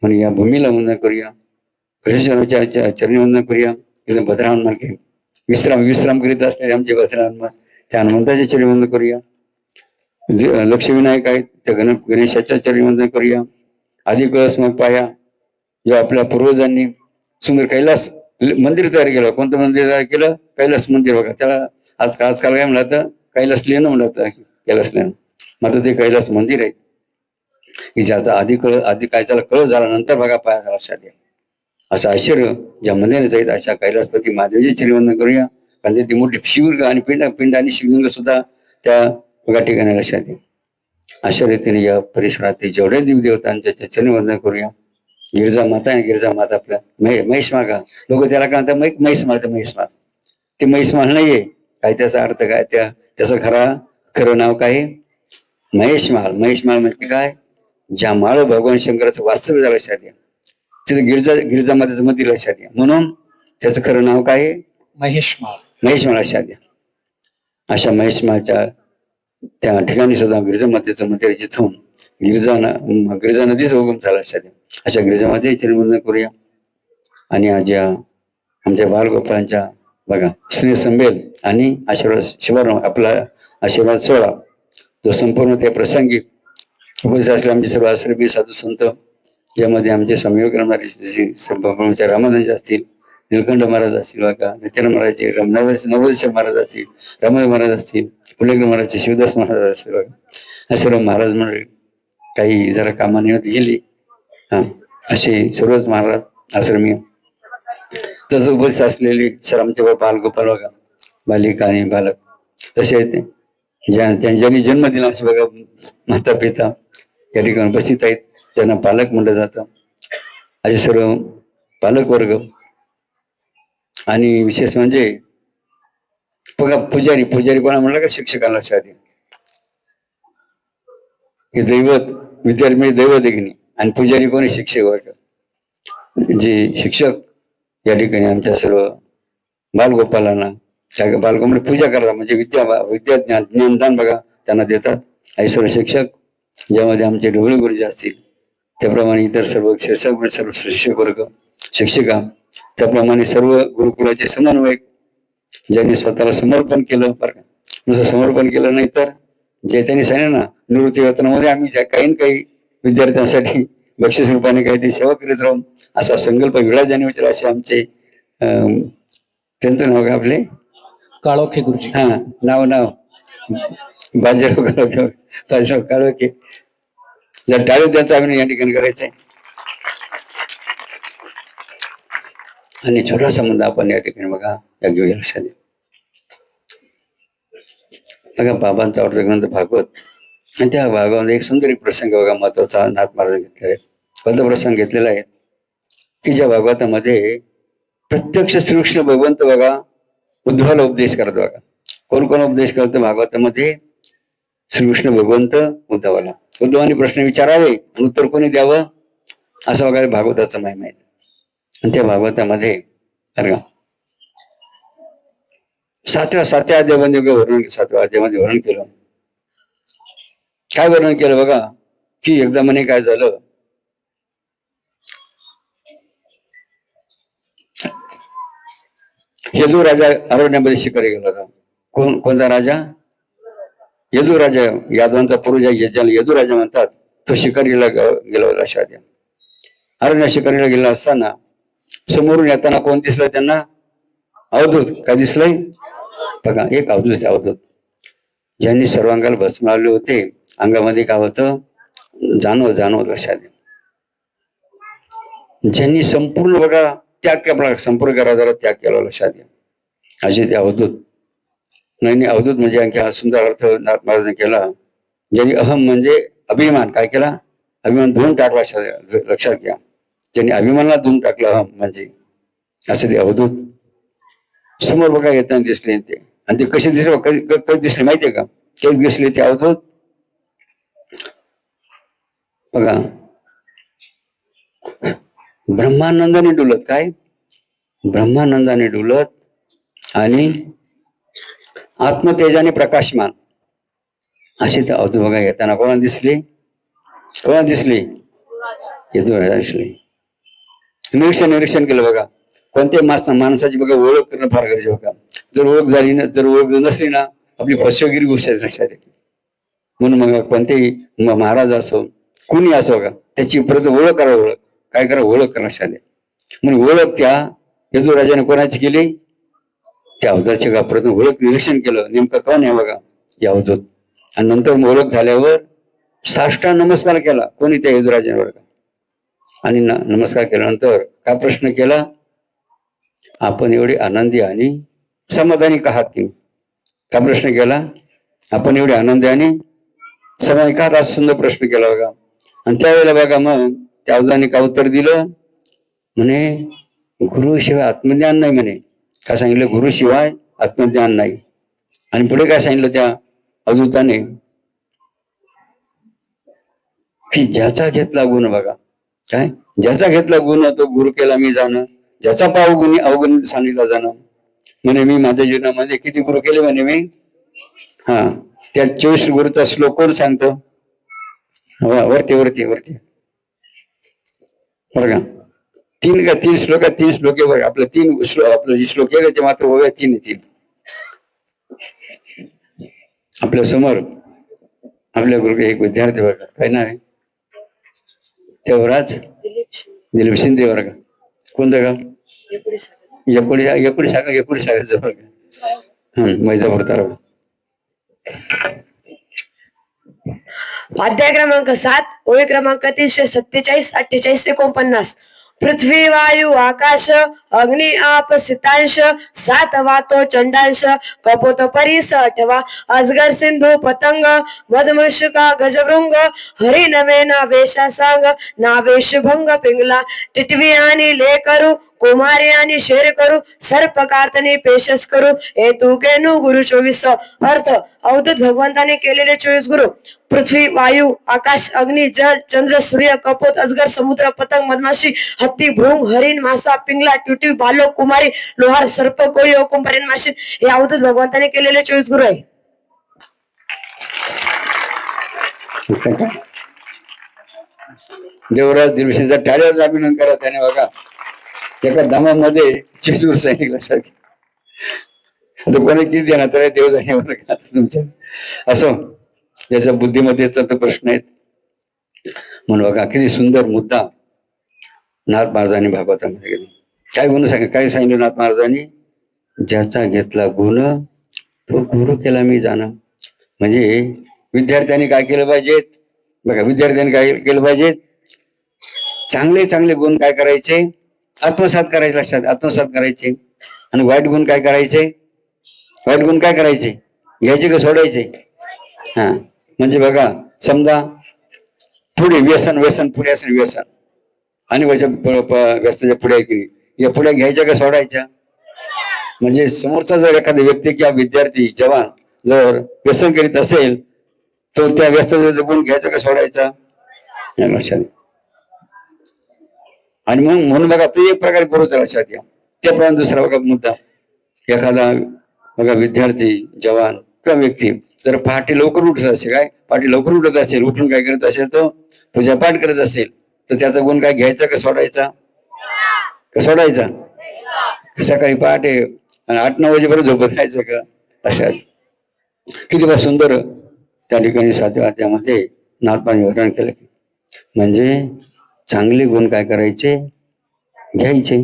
म्हणून या भूमीला वंदन करूया, कृष्णेश्वराच्या चरणी वंदन करूया. इथं भद्राहनुमान विश्राम करीत असलेले आमचे भद्राहनुमान त्या हनुमंताच्या चरणी वंदन करूया. लक्ष्मीविनायक आहेत त्या गणेशाच्या चरणी वंदन करूया. आधी कळस मग पाया जो आपल्या पूर्वजांनी सुंदर कैलास मंदिर तयार केलं. कोणतं मंदिर तयार केलं, कैलास मंदिर बघा. त्याला आजकाल काय म्हणलं तर कैलास लेणं म्हणत, कैलास लेणं. मात्र ते कैलास मंदिर आहे की ज्याचा आधी कायच्याला कळ झाल्यानंतर बघा पाया लक्षात या. असं आश्चर्य ज्या मंदिराचं आहेत अशा कैलासपती महादेवचे चरणवंदन करूया. कारण ती मोठी शिवलिंग आणि पिंड आणि शिवलिंग सुद्धा त्या बघा ठिकाणी लक्षात येईल. अशा रीतीने या परिसरातील जेवढ्या देवदेवतांच्या चरणवंदन करूया. गिरजा माता आहे, गिरजा माता आपल्या महिष मागा, लोक त्याला काय म्हणतात महिष मार. ते महिष माल नाहीये. काय त्याचा अर्थ काय, त्याचं खरं नाव काय, महेश माल म्हणजे काय, ज्या माळ भगवान शंकराचं वास्तव्य झालं लक्षात या. तिथे गिरजा मातेचं मंदिर लक्षात या. म्हणून त्याचं खरं नाव काय, महेश माळ लक्षात या. अशा महेश माळच्या त्या ठिकाणी सुद्धा गिरिजा मातेचं मंदिर जिथून गिरिजा नदीचा उगम झाला लक्षात या. अशा गिरिजा मातेचे चरणवंदन करूया. आणि आज या आमच्या बालगोपाळांच्या बघा स्नेह संमेल आणि आशीर्वाद आपला आशीर्वाद सोहळा जो संपूर्ण त्या प्रसंगी उपस्थित असले आमचे सर्व आश्रमी साधू संत, ज्यामध्ये आमचे संयोग रामानंद रामानंद असतील, निलकंठ महाराज असतील, बघा नित्यानंद महाराजचे नवोदेश्वर महाराज असतील, रामदेव महाराज असतील, फुलेकर महाराजचे शिवदास महाराज असतील, बघा हे सर्व महाराज मंडळी काही जरा कामानिमित्त गेली. असे सर्वच महाराज आश्रमी तसं उपस्थित असलेली सर आमचे बालगोपाल बघा, बालिका आणि बालक तसे आहेत. ज्यांनी जन्म दिला असे बघा माता पिता या ठिकाणी उपस्थित आहेत, ज्यांना पालक म्हणलं जातं. असे सर्व पालक वर्ग. आणि विशेष म्हणजे बघा पुजारी कोणा म्हणलं का, शिक्षकांना लक्षात आहे. हे दैवत विद्यार्थी म्हणजे दैवत आहे. आणि पुजारी कोणी, शिक्षक वर्ग. जे शिक्षक या ठिकाणी आमच्या सर्व बालगोपालांना त्या बालगोपाल पूजा करतात, म्हणजे विद्या ज्ञानदान बघा त्यांना देतात. आणि सर्व शिक्षक ज्यामध्ये आमचे ढोबळे गुरुजी असतील, त्याप्रमाणे इतर सर्व सर्व शिक्षक वर्ग, शिक्षिका, त्याप्रमाणे सर्व गुरुकुलाचे समन्वयक ज्यांनी स्वतःला समर्पण केलं. बरं का, नुसतं समर्पण केलं नाही तर जे त्यांनी सांगितलं ना, निवृत्ती वेतनामध्ये आम्ही ज्या काही न काही विद्यार्थ्यांसाठी बक्षीस रूपाने काहीतरी सेवा करीत राहू असा संकल्प विळा जाणीवचे असे आमचे त्यांचं नाव का आपले काळोखे गुरुजी. हा नाव बाजीराव काळोखे. जर टाळू त्यांचा अभिनय या ठिकाणी करायचंय. आणि छोटासा मुद्दा आपण या ठिकाणी बघा या घेऊया लक्षात द्या. बघा बाबांचा आवडता ग्रंथ भागवत आणि त्या भागवत एक सुंदर एक प्रसंग बघा महत्वाचा नाथ महाराज घेतलेला आहे. कोणता प्रसंग घेतलेला आहे की ज्या भागवतामध्ये प्रत्यक्ष श्रीकृष्ण भगवंत बघा उद्धवाला उपदेश करत बघा. कोण कोण उपदेश करतो भागवतामध्ये? श्रीकृष्ण भगवंत उद्धवाला. उद्धवाने प्रश्न विचारावे उत्तर कोणी द्यावं असं वगैरे भागवताचा महिमा आहे. आणि त्या भागवतामध्ये बरं का सातव्या अध्यायामध्ये वर्णन केलं. काय वर्णन केलं बघा की एकदा म्हणे काय झालं, यदू राजा अरण्यामध्ये शिकारी गेला होता. कोणता राजा? यदू राजा, यादवांचा पूर्वज ज्याला यदू राजा म्हणतात, तो शिकारीला गेला होता. अशा अरण्य शिकारीला गेला असताना समोरून येताना कोण दिसलं त्यांना? अवधूत. काय दिसलंय बघा? एक अवधूत ज्यांनी सर्वांगाला भस्म लावले होते. अंगामध्ये काय होतं? जाणवत लक्षात. ज्यांनी संपूर्ण बघा त्याग केला, संपूर्ण घरादारा त्याग केला लक्षात घ्या. असे ते अवधूत. नाही अवधूत म्हणजे आणखी हा सुंदर अर्थ नाथ महाराजांनी केला. ज्यांनी अहम म्हणजे अभिमान काय केला? अभिमान धुवून टाकला लक्षात घ्या. ज्यांनी अभिमानाला धुवून टाकला अहम म्हणजे असे ते अवधूत समोर बघा येताना दिसले ते. आणि ते कसे दिसले? कधी दिसले माहितीये का? कधी दिसले ते अवधूत बघा ब्रह्मानंदाने डुलत. काय? ब्रह्मानंदाने डुलत आणि आत्मतेजाने प्रकाशमान असे ते अवधूत बघा येताना कोणा दिसले? दिसले. निरीक्षण केलं बघा. कोणत्याही माणसाची बघा ओळख करणं फार गरजेचं बघा. जर ओळख झाली ना, जर ओळख नसली ना, आपली फसवेगिरी गोष्ट लक्षात येते. म्हणून मग कोणतेही महाराज असो कुणी असो बघा त्याची परत ओळख करा. ओळख काय करा? ओळख करणं लक्षात आहे. म्हणून ओळख त्या यदू राजाने कोणाची केली? त्या अवधूतची का प्रथम ओळख निरीक्षण केलं. नेमकं कोण आहे बघा? या अवधूत. आणि नंतर ओळख झाल्यावर साष्टांग नमस्कार केला. कोणी? त्या यदुराजाने बघा. आणि नमस्कार केल्यानंतर काय प्रश्न केला? आपण एवढे आनंदी आणि समाधानी का आहात की? का प्रश्न केला? आपण एवढे आनंदी आणि समाधानी का आहात? असा सुंदर प्रश्न केला बघा. आणि त्यावेळेला बघा मग त्या अवधूताने का उत्तर दिलं? म्हणे गुरुशिवाय आत्मज्ञान नाही म्हणे. काय सांगितलं? गुरुशिवाय आत्मज्ञान नाही. आणि पुढे काय सांगितलं त्या अवधूताने? की ज्याचा घेतला गुण बघा. काय? ज्याचा घेतला गुण तो गुरु केला मी जाणं, ज्याचा पाव गुणी अवगुण सांगितला जाणं. म्हणे मी माझ्या जीवनामध्ये किती गुरु केले म्हणे मी. हा त्या 24 गुरुचा श्लोक कोण सांगतो? वरती बरं का? तीन श्लोक आहे बघा. आपले आपलं जे श्लोक आहे ते मात्र ओव्या 3 येतील. आपल्या समोर आपल्या गुरु एक विद्यार्थी बघा. काय नाव आहे? देवराज दिलीप शिंदे बरं का. कोणतं गाव? एकुडी सागर बरं का. मैजापूर तालुका. अध्याय क्रमांक 7 ओळी क्रमांक 347 48 49. पृथ्वी वायू आकाश अग्नि आप सितांश 7 वातो चंडांश कपोत परिस 8 अजगर सिंधू पतंग मधमशुका गजवृंग हरी नवे नावेशा सांग नावेश भंग पिंगला टिटवी आणि लेकरू कुमारी आणि शेर करू सर्प कार्तनी पेशस करू हे तू केनू गुरु 24. अर्थ अवधूत भगवंताने केलेले 24 गुरु पृथ्वी वायू आकाश अग्नी जल चंद्र सूर्य कपोत अजगर समुद्र पतंग मधमाशी हत्ती भृंग हरिण मासा पिंगला टिटवी बालक कुमारी लोहार सर्प कोळी कुंभारीण माशी हे अवधूत भगवंताने केलेले 24 गुरु आहे. देवराज दिलशेचा टाळ्याच अभिनंदन करा. त्याने बघा एका धामामध्ये 24 गुरु सैनिक लक्षात घ्या. आता कोणी किती देणार तर देव जाणे तुमच्या असो. त्याच्या बुद्धिमत्तेचा तर प्रश्न आहेत. म्हणून बघा किती सुंदर मुद्दा नाथ महाराजांनी भागवतामध्ये गेले. काय गुण काय सांगितलं नाथ महाराजांनी? ज्याचा घेतला गुण तो गुरु केला मी जाणं. म्हणजे विद्यार्थ्यांनी काय केलं पाहिजेत? बघा विद्यार्थ्यांनी काय केलं पाहिजेत? चांगले चांगले गुण काय करायचे? आत्मसात करायचे, लक्षात आत्मसात करायचे. आणि वाईट गुण काय करायचे? वाईट गुण काय करायचे? घ्यायचे का सोडायचे? हा म्हणजे बघा समजा पुढे व्यसन व्यसन पुढे असेल व्यसन आणि व्यसनाच्या पुढे की या पुढे घ्यायच्या का सोडायच्या? म्हणजे समोरचा जर एखादा व्यक्ती किंवा विद्यार्थी जवान जर व्यसन करीत असेल तर त्या व्यसनाचा गुण घ्यायचा का सोडायचा? लक्षात. आणि मग म्हणून बघा तो एक प्रकारे बरोबर लक्षात घ्या. त्याप्रमाणे दुसरा बघा मुद्दा, एखादा बघा विद्यार्थी जवान किंवा व्यक्ती जर पहाटे लवकर उठत असेल, काय पहाटे लवकर उठत असेल, उठून काय करत असेल तो पूजापाठ करत असेल तर त्याचा गुण काय घ्यायचा का सोडायचा? का सोडायचा? सकाळी पहाटे 8-9 वाजेपर्यंत झोपत राहायचं का? अशा किती बा सुंदर त्या ठिकाणी 7व्या अध्यायामध्ये नाथपाणी वर्णन केलं. म्हणजे चांगले गुण काय करायचे? घ्यायचे,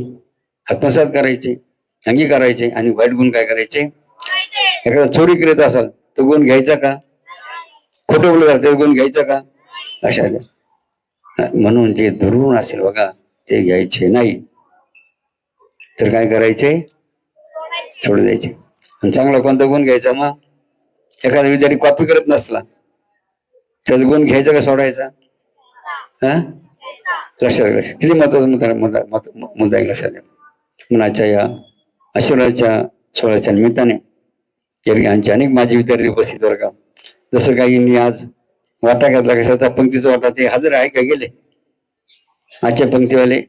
आत्मसात करायचे, अंगीकारायचे. आणि वाईट गुण काय करायचे? एखादा चोरी करीत असाल तर गुण घ्यायचा का? खोटं बोलत असेल तर गुण घ्यायचा का? अशा म्हणून जे दुर्गुण असेल बघा ते घ्यायचे नाही, तर काय करायचे? सोडून द्यायचे. आणि चांगला कोणता गुण घ्यायचा? मग एखादा विद्यार्थी कॉपी करत नसला त्याचा गुण घ्यायचा का सोडायचा? हा लक्षात लक्षात किती महत्वाचा मुद्दा आहे. लक्षात द्या. मनाच्या या आशीर्वादाच्या सोहळ्याच्या निमित्ताने यांचे अनेक माजी विद्यार्थी उपस्थित वर्ग, जसं काही आज वाटा घातला कशाचा पंक्तीचा वाटा ते हजर आहे का? गेले आजच्या पंक्तीवाले?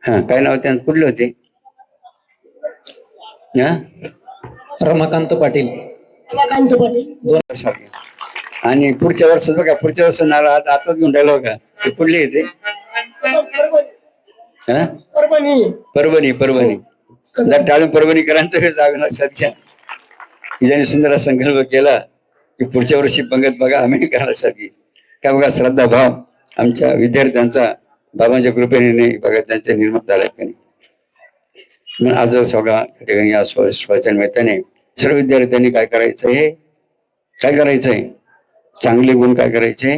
हा काय नाव त्यांचं? कुठले होते? रमाकांत पाटील. 2 वर्षाचे. आणि पुढच्या वर्षात बघा, पुढच्या वर्ष नारळ आताच घेऊन राहिलो का? ते पुढले येते परभणी. परभणी जर टाळून परभणीकरांचं जावे लक्षात घ्या. ज्याने सुंदर संकल्प केला की पुढच्या वर्षी पंगत बघा आम्ही करा. लक्षात घे काय बघा श्रद्धा भाव आमच्या विद्यार्थ्यांचा बाबांच्या कृपेने बघा त्यांच्या निर्माण झाला. मग आज सगळ्या ठिकाणी या सोहळ्याच्या निमित्ताने सर्व विद्यार्थ्यांनी काय करायचं? हे काय करायचंय? चांगले गुण काय करायचे?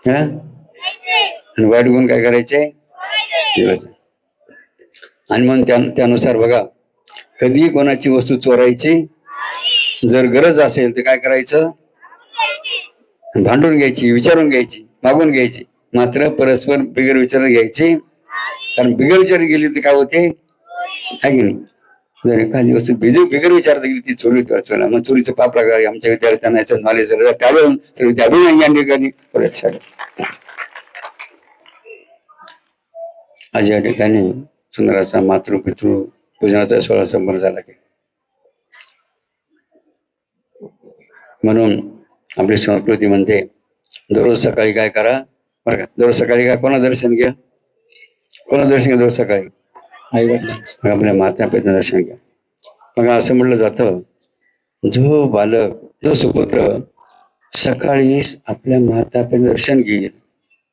आणि वाईट गुण काय करायचे? आणि मग त्यानुसार बघा कधी कोणाची वस्तू चोरायची, जर गरज असेल तर काय करायचं? भांडून घ्यायची, विचारून घ्यायची, मागून घ्यायची. मात्र परस्पर बिगर विचारात घ्यायची, कारण बिगर विचारात गेली तर काय होते? आहे की नाही? जर एखादी वस्तू बिगर विचारता गेली ती चोरी चोरला मग चोरीचं पाप लागणार. आमच्या विद्यार्थ्यांना याचं नॉलेज टाळून तर विद्यार्थी या ठिकाणी परीक्षा. आज या ठिकाणी सुंदर असा मातृपितृ पूजनाचा सोहळा संपन्न झाला की म्हणून आपली संस्कृती म्हणते दररोज सकाळी काय करा बरं का? दररोज सकाळी काय कोणा दर्शन घ्या? कोणा दर्शन घ्या? दररोज सकाळी आपल्या माता पिता दर्शन घ्या. मग असं म्हटलं जातं जो बालक जो सुपुत्र सकाळी आपल्या माता पिता दर्शन घेईल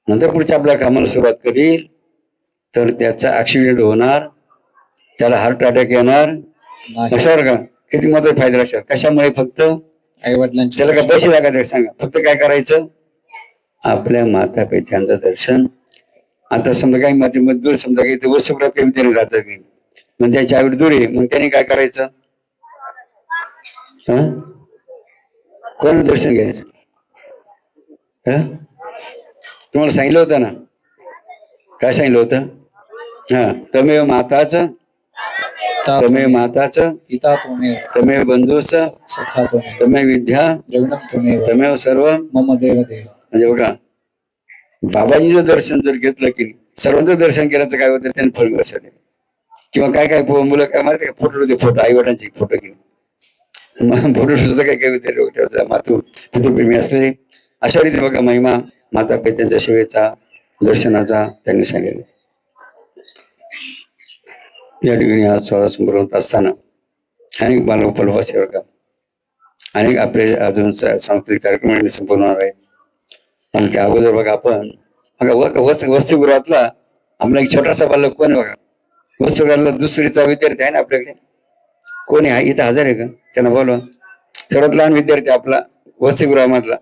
नंतर पुढच्या आपल्या कामाला सुरुवात करील तर त्याचा ऍक्सिडेंट होणार, त्याला हार्ट अटॅक येणार. कशावर का? किती महत्वाचा फायदा लक्षात. कशामुळे? फक्त आई वडिलांचे. त्याला काय पैसे लागायचे सांगा? फक्त काय करायचं? आपल्या माता पित्यांचं दर्शन. आता समजा काही मजदूर समजा काही वस्तुप्रत काही विद्यार्थी राहतात की मग त्याच्या आवड दूर आहे, मग त्याने काय करायचं? कोण दर्शन घ्यायचं? तुम्हाला सांगितलं होतं ना? काय सांगितलं होतं? तमेव माताचं, तमेव माताचं, तमेव बंधूचं, तमेव विद्या, तमेव सर्व मम देव देव. म्हणजे बघा बाबाजीचं दर्शन जर घेतलं की सर्वांचं दर्शन केल्याचं काय होतं? त्यांनी फळ लक्षात आहे. किंवा काय काय मुलं काय मारते का? फोटो होते, फोटो आई वडिलांचे फोटो घेऊन फोटो सुद्धा काय काय होते मातू पितृप्रेमी असलेले. अशा रीती बघा महिमा माता पित्यांच्या सेवेचा दर्शनाचा त्यांनी सांगितलं. या ठिकाणी हा सोहळा संपन्न होत असताना अनेक बालगोपाल बघा आणि आपले अजून सांस्कृतिक कार्यक्रम संपन्न होणार आहेत. आणि त्या अगोदर बघा आपण बघा वसतिगृहातला आपला एक छोटासा बालक कोण बघा, वसतिगृहातला दुसरीचा विद्यार्थी आहे ना आपल्याकडे, कोणी आहे इथं हजर आहे का? त्यांना बोलवा. सर्वात लहान विद्यार्थी आपला वसतिगृहामधला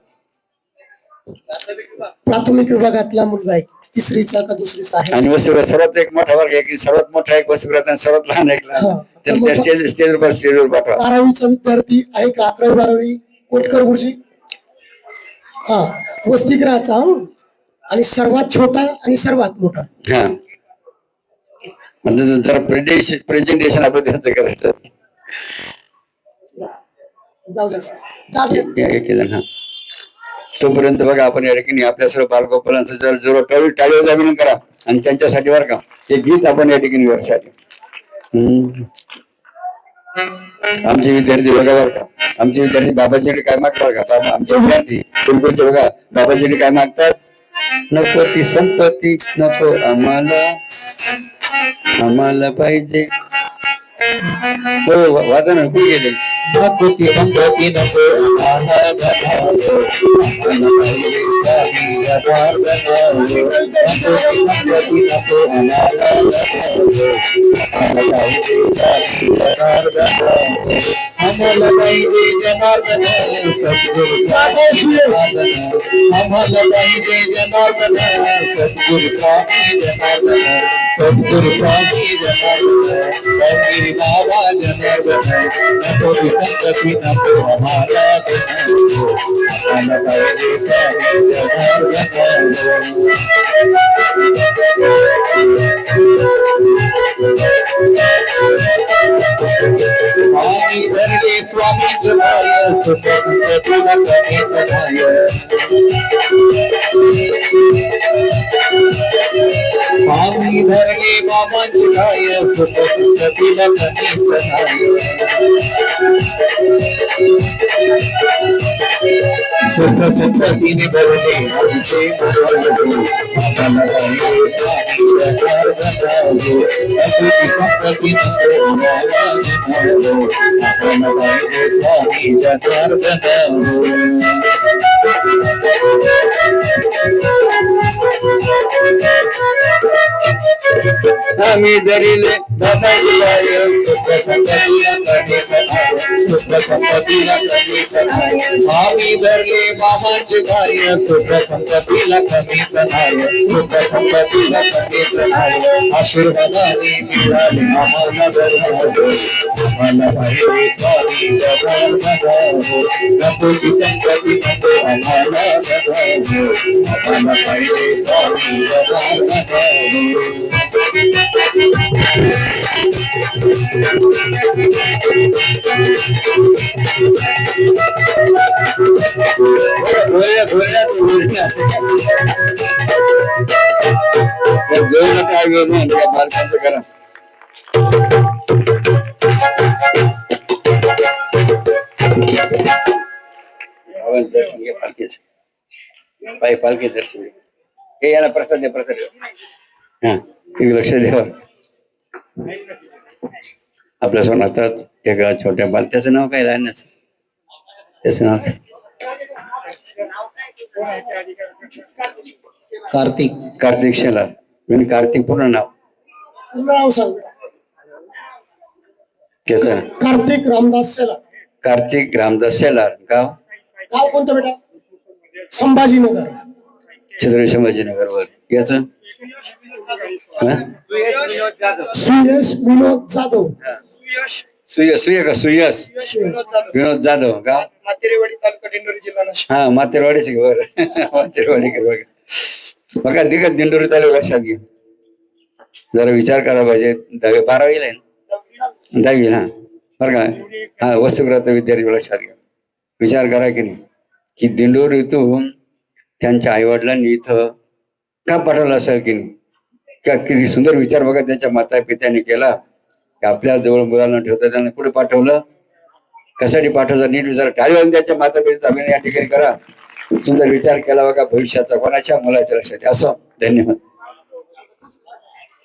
प्राथमिक विभागातला मुलगा आहे, तिसरीचा का दुसरीचा आहे. आणि वसतिगृहात सर्वात एक मोठा वर्ग आहे की सर्वात मोठा एक वसतिगृहात आणि सर्वात लहान एक लहान. त्याला स्टेजवर पाठवा. 12वीचा विद्यार्थी आहे का? 11वी 12वी कोटकर गुरुजी. हा, वसतिगृहाचा आणि सर्वात छोटा आणि सर्वात मोठा. हा, म्हणजे जरा प्रेझेंटेशन आपलं त्यांचं करायचं. जाऊ द्या. एक जण. हा, तोपर्यंत बघा आपण या ठिकाणी आपल्या सर्व बालगोपालांचं जर जोर टाळीवर अभिनंदन करा आणि त्यांच्यासाठी बरं का हे गीत आपण या ठिकाणी वर्षासाठी. आमचे विद्यार्थी बघा बरं का, आमचे विद्यार्थी बाबाजीने काय मागतात का? बाबा आमचे विद्यार्थी बिलकुलचे बघा बाबाजीने काय मागतात? नको ती संपत्ती नको आम्हाला, आम्हाला पाहिजे. हो वाचा ना, कुठे गेले? नको ती संपत्ती नको आम्हाला, आम्हाला पाहिजे जनार्दन सद्गुरु, आम्हाला पाहिजे जनार्दन सद्गुरु स्वामी जनार्दन, सद्गुरु स्वामी जनार्दन, स्वामी बाबा जनार्दन, नको ती संपत्ती नको आम्हाला, आम्हाला पाहिजे स्वामी जनार्दन. स्वामी धरले स्वामीच भाय, सुख तुला कमीच भाय. स्वामी धरले बाबांची भाय, सुख तुला कमीच भाय. सुख संपत्तीने भरले आमचे संपत्ती आम्ही धरिले बाबाजी भाय, सुख संपत्तीला कमीच भाय, सुख संपत्तीला कमीच भाय. आम्ही धरले बाबांचे भाय, सुख संपत्तीला कमीच भाय, सुख संपत्तीला कमीच भाय. आशीर्वादाने मिळाले आम्हाला धर्म, आम्हाला पाहिजे स्वामी जनार्दन, नको ती संपत्ती नको आम्हाला धर्म, आम्हाला पाहिजे स्वामी जनार्दन. करा दर्शन घ्या पालखीच, पालखी दर्शन घ्या. हे याला प्रसाद द्या, प्रसाद. हा, लक्ष द्यावा. आपल्या सोनातात एका छोट्या बाल, त्याचं नाव काय लहानच, त्याचं नाव कार्तिक, कार्तिक शेलार. म्हणजे कार्तिक पूर्ण नाव सांग. त्याच कार्तिक रामदास शेलार. कार्तिक रामदास शेलार. गाव कोणतं बेटा? संभाजीनगर, छत्रपती संभाजीनगर वर. याच सुयश विनोद जाधव. सुयश विनोद जाधव. गाव मातेरेवाडी, तालुका दिंडोरी, जिल्हा नाशिक. हा, मातेरवाडीच बर. मातेरवाडी बघा बघा दिगत दिंडोरी तालुका लक्षात घ्या. जरा विचार करा पाहिजे. 12वीला आहे, 10वी. हा बरं का. हा, वसतिगृहाचा विद्यार्थी लक्षात घ्या. विचार करा की नाही की दिंडोरीतून त्यांच्या आईवडिलांनी इथं का पाठवलं असेल की नाही. का किती सुंदर विचार बघा त्याच्या माता पित्याने केला की आपल्या जवळ मुलांना ठेवता त्यांना कुठे पाठवलं, कशासाठी पाठवलं, नीट विचार. टाळी त्याच्या माता पित्याचा अभिनय या ठिकाणी करा. सुंदर विचार केला बघा भविष्याचा, कोणाच्या मुलाच्या लक्षात. असं धन्यवाद.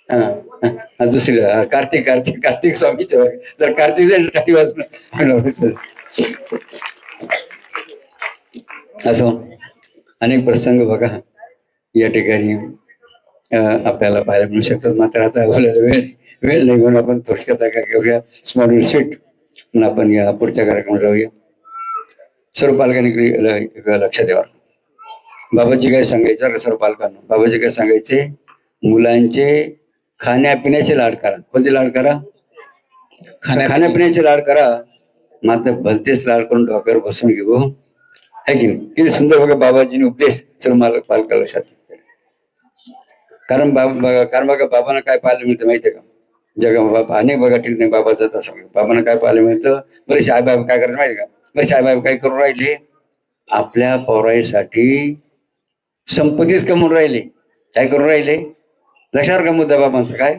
हा, दुसरी कार्तिक स्वामीचे. जर कार्तिक टाळी वाजणं असो अनेक प्रसंग बघा या ठिकाणी आपल्याला पाहायला मिळू शकतात. मात्र आता बोलायला वेळ नाही म्हणून आपण थोडक्यात काय घेऊया स्मॉल स्वीट म्हणून आपण या पुढच्या कार्यक्रमात जाऊया. सर्व पालकांनी लक्षात द्यावा. बाबाजी काय सांगायचं सर्व पालकांना, बाबाजी काय सांगायचे, मुलांचे खाण्यापिण्याचे लाड करा. कोणते लाड करा? खाण्यापिण्याचे लाड करा. मात्र भलतेच लाड करून डोक्यावर बसून घेऊ है की नाही. किती सुंदर बघा बाबाजीने उपदेश सर्व पालकाला लक्षात. कारण बघा बाबांना काय पाहायला मिळतं माहितीये का? जगा अनेक बघा ठीक नाही बाबा जात असं बाबांना काय पाहायला मिळतं. बरेचसे आई बाबा काय करतात माहिती का? बरेचसे आई बाबा काय करून राहिले, आपल्या पोराईसाठी संपत्तीच कमवून राहिले. काय करून राहिले? लक्षात का मुद्दा बाबांचा काय?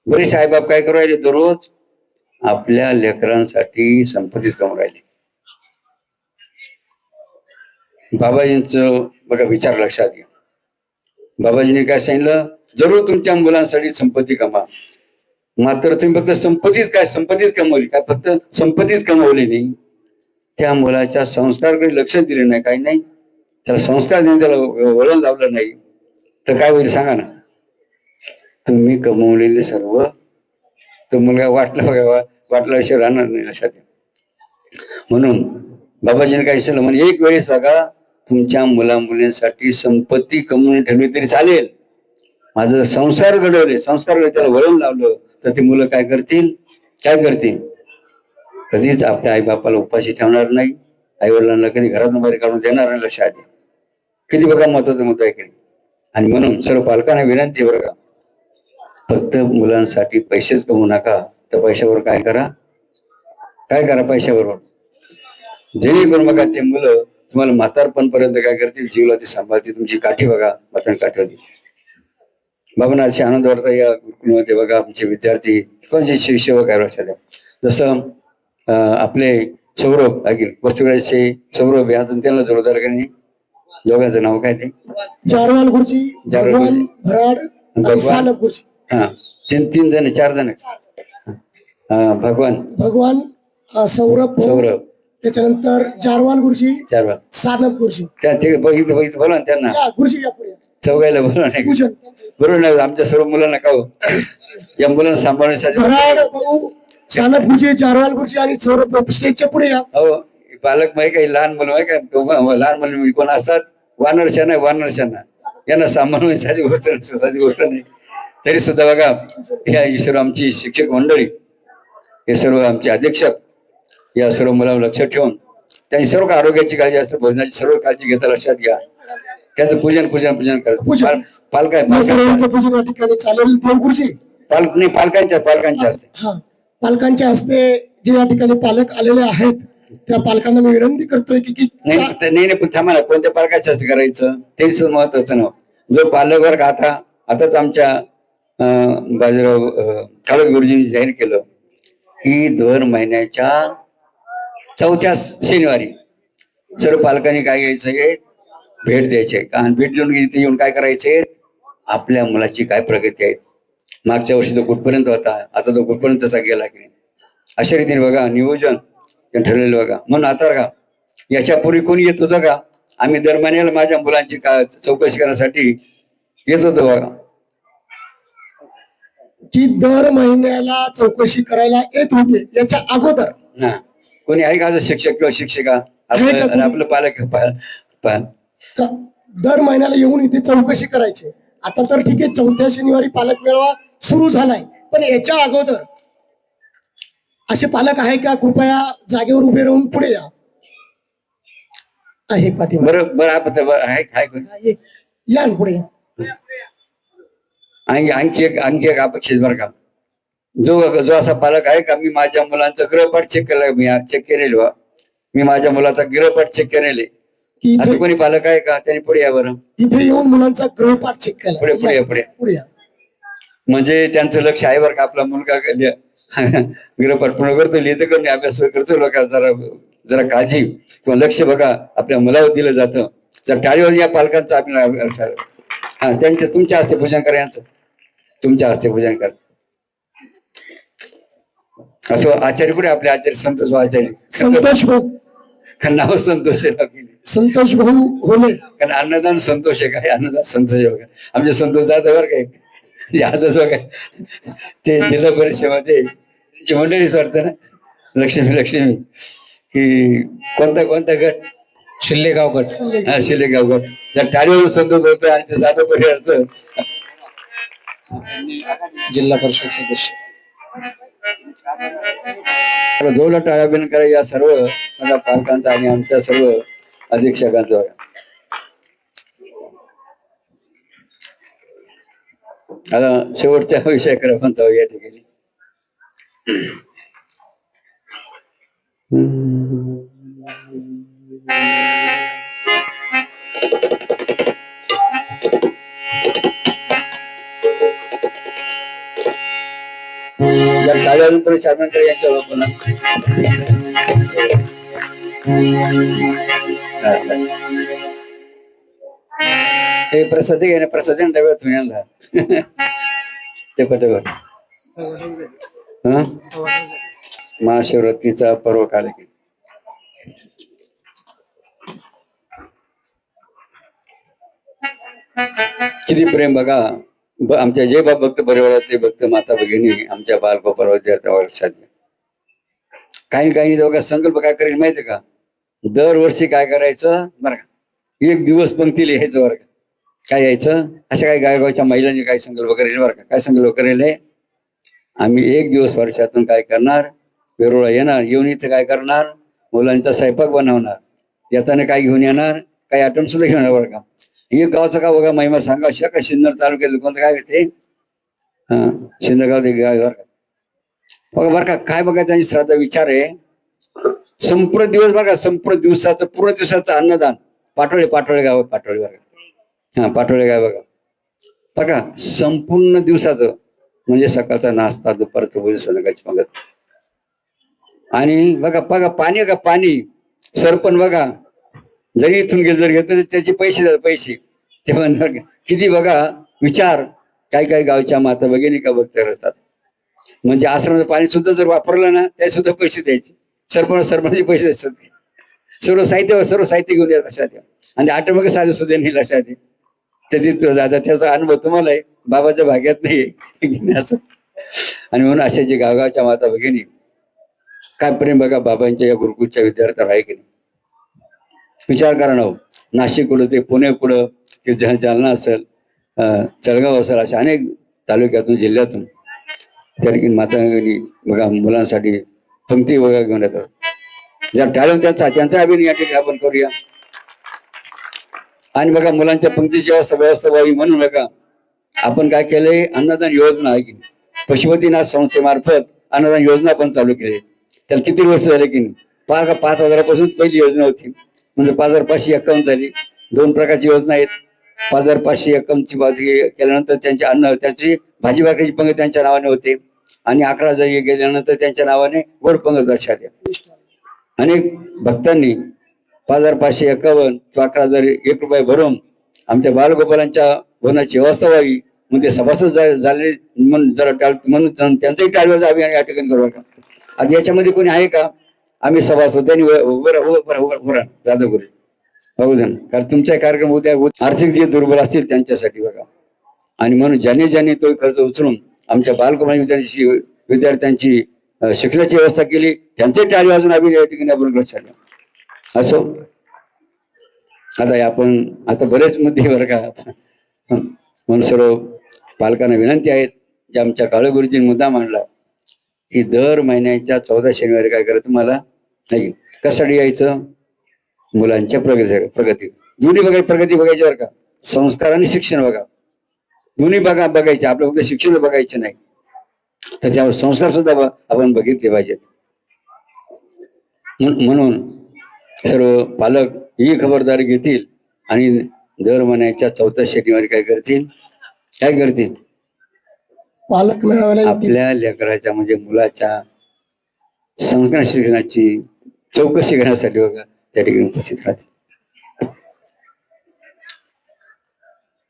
बरेचसे आई बाप काय करून राहिले, दररोज आपल्या लेकरांसाठी संपत्तीच कमवून राहिले. बाबाजींचं बघा विचार लक्षात घ्या. बाबाजीने काय सांगितलं, जरूर तुमच्या मुलांसाठी संपत्ती कमा. मात्र तुम्ही फक्त संपत्तीच कमवली काय? फक्त संपत्तीच कमवली नाही, त्या मुलाच्या संस्काराकडे लक्ष दिले नाही, काही नाही, त्याला संस्कार देऊन त्याला वळण लावलं नाही, तर काय होईल सांगा ना? तुम्ही कमवलेले सर्व तो मुलगा वाटल्याशिवाय राहणार नाही लक्षात. म्हणून बाबाजीने काय सांगितलं, म्हणजे एक वेळेस बघा तुमच्या मुलांसाठी संपत्ती कमवून ठेवली तरी चालेल, माझं संसार घडवले, संस्कार त्याला वळण लावलं तर ती मुलं काय करतील? कधीच आपल्या आई बापाला उपाशी ठेवणार नाही, आई वडिलांना कधी घरातून बाहेर काढून देणार नाही लक्षात. किती बघा महत्वाचा मुद्दा आहे की. आणि म्हणून सर्व पालकांना विनंती बरं का, फक्त मुलांसाठी पैसेच कमवू नका, तर पैशावर काय करा पैशाबरोबर, जेणेकरून बघा ते मुलं तुम्हाला म्हातारपणपर्यंत काय करतील, जीवला ते सांभाळतील. तुमची काठी बघा म्हातार काठी होती. बाबांना अतिशय आनंद वाटता या गुरुकुलमध्ये बघा आमचे विद्यार्थी कोणते शिक्षक काय लक्षात द्या. जसं आपले सौरभ वस्तुगडाचे सौरभ अजून त्यांना जोरदार काही दोघांचं नाव काय ते? जारवाल गुरुजी, भगवान भराड आणि सानप गुरुजी. हा तीन जण 4 जण. भगवान सौरभ, त्याच्यानंतर जारवाल गुरुजी, सानप गुरुजी. ते बघितलं बोला ना त्यांना, गुरुजी या पुढे चौघायला बोला नाही बरोबर नाही. आमच्या सर्व मुलांना का हो या मुलांना सांभाळण्यासाठी भराड भाऊ, सानप गुरुजी, जारवाल गुरुजी आणि सौरभ स्टेजच्या पुढे या. हो पालक माहिती काही लहान मुलं माहिती का, लहान मुलं कोण असतात वानरशाना यांना सांभाळून साधी गोष्ट नाही. तरी सुद्धा बघा या सर्व आमची शिक्षक मंडळी, हे सर्व आमचे अधीक्षक या सर्व मुलांवर लक्ष ठेवून त्यांनी सर्व आरोग्याची काळजी असते, भोजनाची सर्व काळजी घेता लक्षात घ्या. त्यांचं पूजन करत सर्वांचं पूजन या ठिकाणी चालेल. गुरुजी पालकांच्या असते. पालकांच्या हस्ते जे या ठिकाणी पालक आलेले आहेत त्या पालकांना मी विनंती करतोय की नाही पण थांबा ना, कोणत्या पालकाच्या हस्ते करायचं तेच महत्वाचं नाव. जो पालक वर्ग आताच आमच्या बाजीराव काळक गुरुजींनी जाहीर केलं की दर महिन्याच्या 4थ्या शनिवारी सर्व पालकांनी काय घ्यायचंय, भेट द्यायचे. आणि भेट देऊन इथे येऊन काय करायचे, आपल्या मुलाची काय प्रगती आहे, मागच्या वर्षी तो कुठपर्यंत होता, आता तो कुठपर्यंतचा गेला की नाही, अशा रीतीने बघा नियोजन ठरलेलं बघा. म्हणून आता बघा याच्यापूर्वी कोणी येत होतं का? आम्ही दर महिन्याला माझ्या मुलांची चौकशी करण्यासाठी येत होतो बघा. की दर महिन्याला चौकशी करायला येत होते. याच्या अगोदर कोणी आहे का शिक्षक किंवा शिक्षिका आपलं पालक दर महिन्याला येऊन इथे चौकशी करायची? आता तर ठीक आहे 4थ्या शनिवारी पालक मेळावा सुरू झालाय, पण याच्या अगोदर असे पालक आहे का? कृपया जागेवर उभे राहून पुढे या. आहे पाठी या पुढे. आणखी एक अपेक्षित बरं का, जो असा पालक आहे का, मी माझ्या मुलांचं गृहपाठ चेक केलेलं, मी माझ्या मुलाचा गृहपाठ चेक केलेले, असं कोणी पालक आहे का? त्यांनी पुढे या बरं. इथे येऊन मुलांचा गृहपाठ चेक केला. पुढे या. म्हणजे त्यांचं लक्ष आहे बरं का, आपला मुलगा गृहपाठ पूर्ण करतो, लिहितं करून अभ्यास करतो. लोक जरा काळजी किंवा लक्ष बघा आपल्या मुलावर दिलं जातं. जर टाळीवर या पालकांचं आपल्याला तुमच्या हस्ते पूजन करा, यांचं तुमच्या हस्ते पूजन करा. असं आचार्य कुठे? आपले आचार्य संतोष भाऊ. कारण नाव संतोष आहे की नाही? संतोष भाऊ होले. कारण अन्नदान संतोष आहे काय? अन्नदान संतोष आहे बघा. आमचे संतोष जाधव बरं काय याच बघा ते जिल्हा परिषदेमध्ये त्यांची मंडळीच वाटतं ना, लक्ष्मी लक्ष्मी की कोणता कोणता गट? शिल्लेगाव गट. हा शिलेगाव गट. जर टाळीवर संतोष बोलतोय आणि ते जाधव परिवारचं जिल्हा परिषद सदस्य. जोडला टाळ्या बिन करा या सर्व माझ्या पालकांचा आणि आमच्या सर्व अधीक्षकांचा. आता शेवटच्या विषयाकडे आपण जाऊ या ठिकाणी. या टाळ्यानंतर शारमेंकर यांच्या बाबतीत हे प्रसादी घे ना, प्रसादी डब्यात तुम्ही आणला ते पटकन. महाशिवरात्रीचा पर्व काल की किती प्रेम बघा. आमच्या जे भक्त परिवारातले भक्त माता भगिनी आमच्या बालगोपाल विद्यार्थ्यांवर लक्षात घ्या. काही बघा संकल्प काय करेल माहितीये का? दरवर्षी काय करायचं बरं का, एक दिवस पंक्ती लिहायचं बरं का. काय यायचं अशा काही गायगावच्या महिलांनी काय संकल्प करेल बरं का. काय संकल्प करेल? आम्ही एक दिवस वर्षातून काय करणार, वेरूळला येणार, येऊन इथे काय करणार, मुलांचा स्वयंपाक बनवणार, येताना काय घेऊन येणार, काही आयटम सुद्धा घेऊन येणार बरं का. एक गावचा का बघा महिमा सांगा का सिन्नर तालुक्यात कोणतं काय येते? हा सिन्नर गाव ते गाव बरं का. बघा बरं का काय बघा त्यांची श्रद्धा विचार आहे. संपूर्ण दिवस बघा, संपूर्ण दिवसाचं पूर्ण दिवसाचं अन्नदान पाटोळे गाव, पाटोळे बघा. हा पाटोळे गाव बघा बघा संपूर्ण दिवसाचं म्हणजे सकाळचा नाश्ता, दुपारचं भोजन, संध्याकाळची पंगत. आणि बघा बघा पाणी का पाणी सरपण बघा जरी इथून गेलं जर घेतलं तर त्याचे पैसे ते म्हणतात किती बघा विचार. काही गावच्या माता भगिनी का भक्त असतात म्हणजे आश्रमाचं पाणी सुद्धा जर वापरलं ना त्याचे सुद्धा पैसे द्यायचे. सरपणाचे पैसे असतात. सर्व साहित्य घेऊन येतात लक्षात. आणि आठवण साधे सुद्धा नाही लक्षात. त्याचा अनुभव तुम्हाला आहे, बाबाच्या भाग्यात नाही घेण्याचं. आणि म्हणून अशा जे गावगावच्या माता भगिनी काय प्रेम बघा बाबांच्या या गुरुकुलच्या विद्यार्थ्याला आहे की नाही. विचार करा ना, नाशिक कुठं ते पुणे कुठं ते जालना असेल, जळगाव असेल, अशा अनेक तालुक्यातून जिल्ह्यातून त्या ठिकाणी माता भगिनी बघा मुलांसाठी पंक्ती बघा घेऊन येतात. जर टाळून त्यांचा अभिनय या ठिकाणी आपण करूया. आणि बघा मुलांच्या पंक्तीची व्यवस्था व्हावी म्हणून बघा आपण काय केलंय, अन्नदान योजना आहे की पशुपतीनाथ संस्थेमार्फत अन्नदान योजना पण चालू केली. त्याला किती वर्ष झाले की नाही? 5,000 पहिली योजना होती, म्हणजे 5,551 झाली. 2 प्रकारची योजना आहेत. 5,551 बाजू केल्यानंतर त्यांचे अन्न त्याची भाजी भाकरीची पंगत त्यांच्या नावाने होते. आणि 11 जरी गेल्यानंतर त्यांच्या नावाने गोड पंगत लक्षात द्या. अनेक भक्तांनी 5,551 किंवा 11,001 रुपये भरून आमच्या बालगोपालांच्या भवनाची व्यवस्था व्हावी म्हणजे सभासद झाले म्हणून जरा म्हणून त्यांचंही टाळीवर आम्ही या ठिकाणी करू का. आता याच्यामध्ये कोणी आहे का? आम्ही सभासद त्यांनी जाधव करू बघू द्या. कारण तुमचा कार्यक्रम उद्या आर्थिक जे दुर्बल असतील त्यांच्यासाठी बघा. आणि म्हणून ज्यांनी तो खर्च उचलून आमच्या बालकुमारी विद्यार्थ्यांची शिक्षणाची व्यवस्था केली त्यांचे टाळी वाजून आम्ही या ठिकाणी आपण लक्षात असो. आता बरेच मुद्दे बरं का. म्हणून सर्व पालकांना विनंती आहेत जे आमच्या काळगुरुजींनी मुद्दा मांडला की दर महिन्याच्या 14 शनिवारी काय करायचं तुम्हाला नाही. कशासाठी यायचं? मुलांच्या प्रगती दोन्ही बघायची, प्रगती बघायची बरं का. संस्कार आणि शिक्षण बघा दोन्ही बघायचे. आपलं फक्त शिक्षण बघायचे नाही तर त्यावर संस्कार सुद्धा आपण बघितले पाहिजेत. म्हणून सर्व पालक ही खबरदारी घेतील आणि दर महिन्याच्या 14 शनिवारी काय करतील पालक मेळाव्याला आपल्या लेकराच्या म्हणजे मुलाच्या संस्कार शिक्षणाची चौकशी करण्यासाठी बघा त्या ठिकाणी उपस्थित राहतील.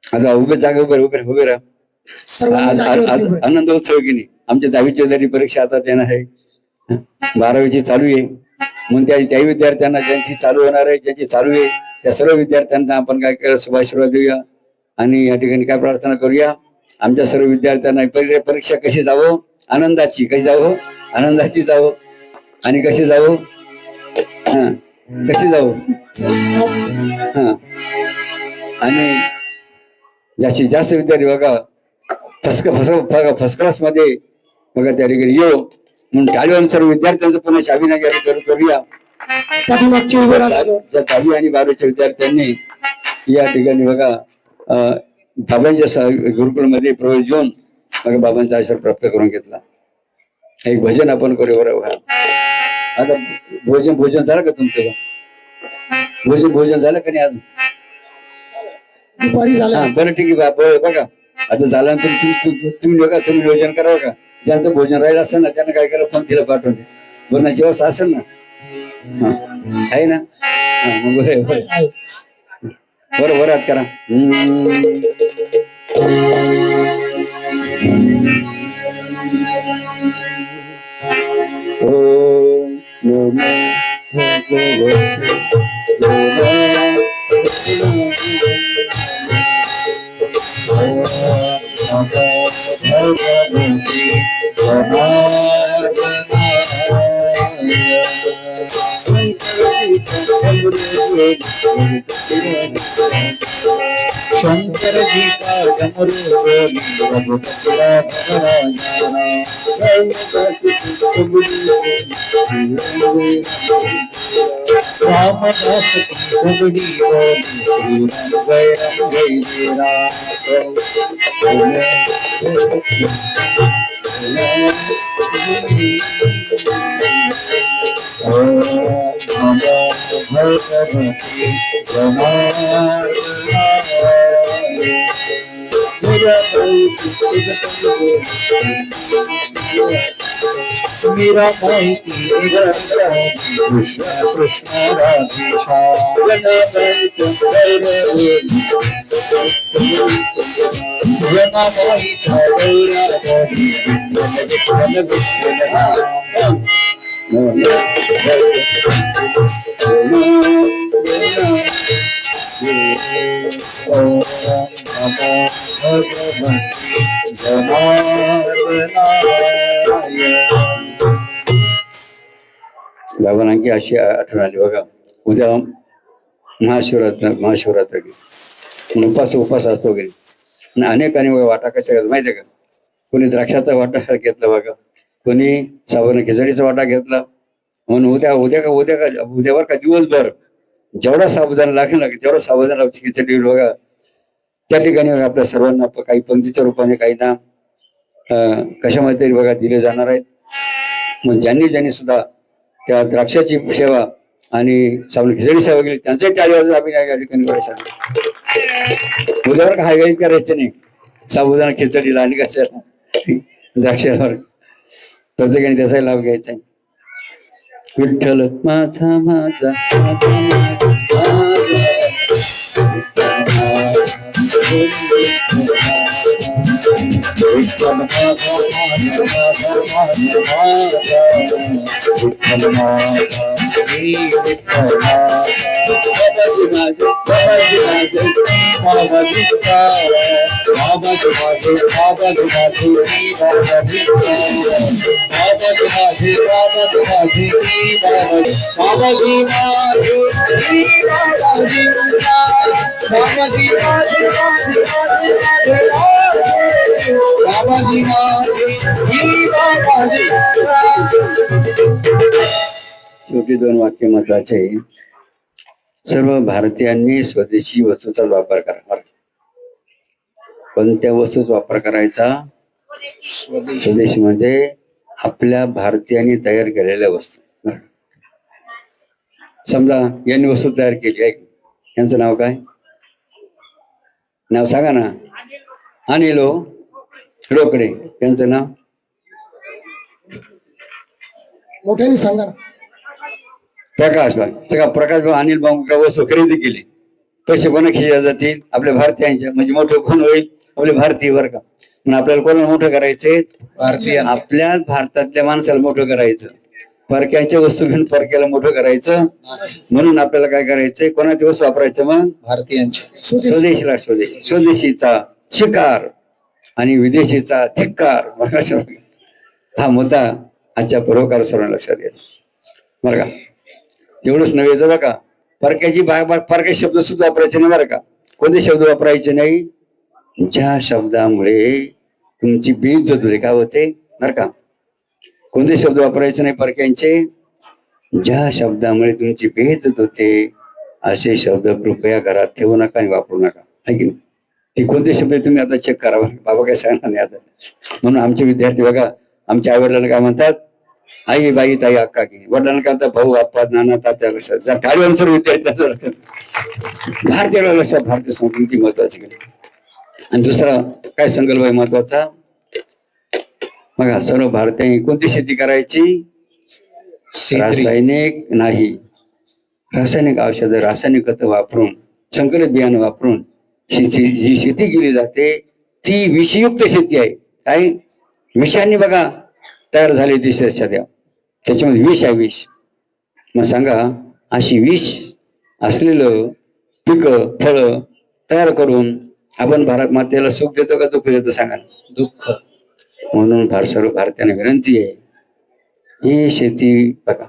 आता उभे जागा उभे राहा. आनंद उत्सव की नाही. आमच्या 10वी ची परीक्षा आता देणार आहे, 12वीची चालू आहे. म्हणून त्याही विद्यार्थ्यांना ज्यांची चालू होणार आहे, ज्यांची चालू आहे, त्या सर्व विद्यार्थ्यांना आपण काय केलं, शुभाशीर्वाद देऊया आणि या ठिकाणी काय प्रार्थना करूया, आमच्या सर्व विद्यार्थ्यांना परीक्षा कशी जावं, आनंदाची कशी जावं, आनंदाची जावं आणि कशी जावं, कशी जावं, आणि जास्तीत जास्त विद्यार्थी बघा फर्स्ट क्लास मध्ये बघा त्या ठिकाणी येऊ म्हणून टाळीवान सर्व विद्यार्थ्यांचं पुन्हा अभिनय करूया. पाठीमागची उभे राहा. ज्या 10वी आणि 12वीच्या विद्यार्थ्यांनी या ठिकाणी बघा बाबांच्या गुरुकुलमध्ये प्रवेश घेऊन बघा बाबांचा आशीर्वाद प्राप्त करून घेतला. एक भजन आपण करू बरोबर. आता भोजन झालं का तुमचं? भोजन झालं का नाही अजून? दुपारी झाला. बरं ठीक आहे बघा आता झाल्यानंतर तुम्ही बघा तुम्ही भोजन करावं का? ज्यांचं भोजन राहिलं असेल ना त्यांना काय करा, फोन तिला पाठवून दे. बोलण्याची व्यवस्था असेल ना, आहे ना? मग बरं वरात करा. शंकर जी का डमरू रामदास की मीरा भाई की कृष्ण कृष्ण राधेशा जनाबाई बाबांची अशी आठवण आली बघा. उद्या महाशिवरात्र उपास असतो वगैरे. अनेकांनी बघा वाटा कशा घेतला माहितीये का? कोणी द्राक्षाचा वाटा घेतला बघा, कोणी साबुदाणा खिचडीचा वाटा घेतला. म्हणून उद्यावर का दिवसभर जेवढा साबुदाणा लागेल ना, जेवढा साबुदाणा खिचडी बघा त्या ठिकाणी आपल्या सर्वांना काही पंक्तीच्या रूपाने काही ना कशामध्ये तरी बघा दिले जाणार आहेत. मग ज्यांनी सुद्धा त्या द्राक्षाची सेवा आणि साबुदाणा खिचडी सेवा केली त्यांच्याही टाळीवर आम्ही या ठिकाणी उद्यावर काय काही करायचं नाही. साबुदाणा खिचडीला आणि कशाला द्राक्षावर प्रत्येकाने त्याचाही लाभ घ्यायचा. विठ्ठल माझा माझा शेवटी दोन वाक्य महत्वाचे. सर्व भारतीयांनी स्वदेशी वस्तूचा वापर करा. कोणत्या वस्तूचा वापर करायचा? स्वदेशी म्हणजे आपल्या भारतीयांनी तयार केलेल्या वस्तू. समजा यांनी वस्तू तयार केली आहे, यांचं नाव काय? नाव सांगा ना. अनिल रोकडे, यांचं नाव मोठ्याने सांगा ना. प्रकाश भाऊ अनिल भाऊ वस्तू खरेदी केली, पैसे कोणा खिशात जातील? आपल्या भारतीयांच्या. म्हणजे मोठं कोण होईल? आपले भारतीय वर्ग. म्हणून आपल्याला कोणाला मोठं करायचंय? भारतीय. आपल्या भारतातल्या माणसाला मोठं करायचं. परक्यांच्या वस्तू घेऊन परक्याला मोठं करायचं, म्हणून आपल्याला काय करायचंय, कोणाची वस्तू वापरायचं, मग भारतीयांचे स्वदेशीला स्वदेशीचा शिकार आणि विदेशीचा धिक्कार. हा मुद्दा आजच्या पूर्वकार सर्वांना लक्षात घ्यायचा बरं का. एवढंच नव्हे तर बघा, परक्याची परक्या शब्द सुद्धा वापरायचे नाही बरं का. कोणते शब्द वापरायचे नाही, ज्या शब्दामुळे तुमची बेइज्जत होते, काय होते बरं का. कोणते शब्द वापरायचे नाही परक्यांचे, ज्या शब्दामुळे तुमची बेइज्जत होते असे शब्द कृपया घरात ठेवू नका आणि वापरू नका, आहे की नाही. ते कोणते शब्द तुम्ही आता चेक करा, बाबा काय सांगणार नाही आता. म्हणून आमचे विद्यार्थी बघा, आमच्या आई वडिलांना काय म्हणतात, आई बाई ताई अक्का की, वडिलांना काय म्हणतात भाऊ आप्पा नाना तात्या. लक्षात जर टाळीवर विद्यार्थ्याचं लक्षात, भारतीय लक्षात, भारतीय संस्कृती महत्वाची. आणि दुसरा काय संकल्प आहे महत्वाचा बघा, सर्व भारतीयांनी कोणती शेती करायची, रासायनिक नाही. रासायनिक औषधं, रासायनिक खतं वापरून, संकलित बियाणं वापरून जी शेती केली जाते ती विषयुक्त शेती आहे. काय विषांनी बघा तयार झाली ती सध्या, त्याच्यामध्ये विष आहे, विष. मग सांगा, अशी विष असलेलं पिकं फळं तयार करून आपण भारत मातेला सुख देतो का दुःख देतो, सांगा. दुःख. म्हणून सर्व भारतीयांना विनंती आहे, ही शेती बघा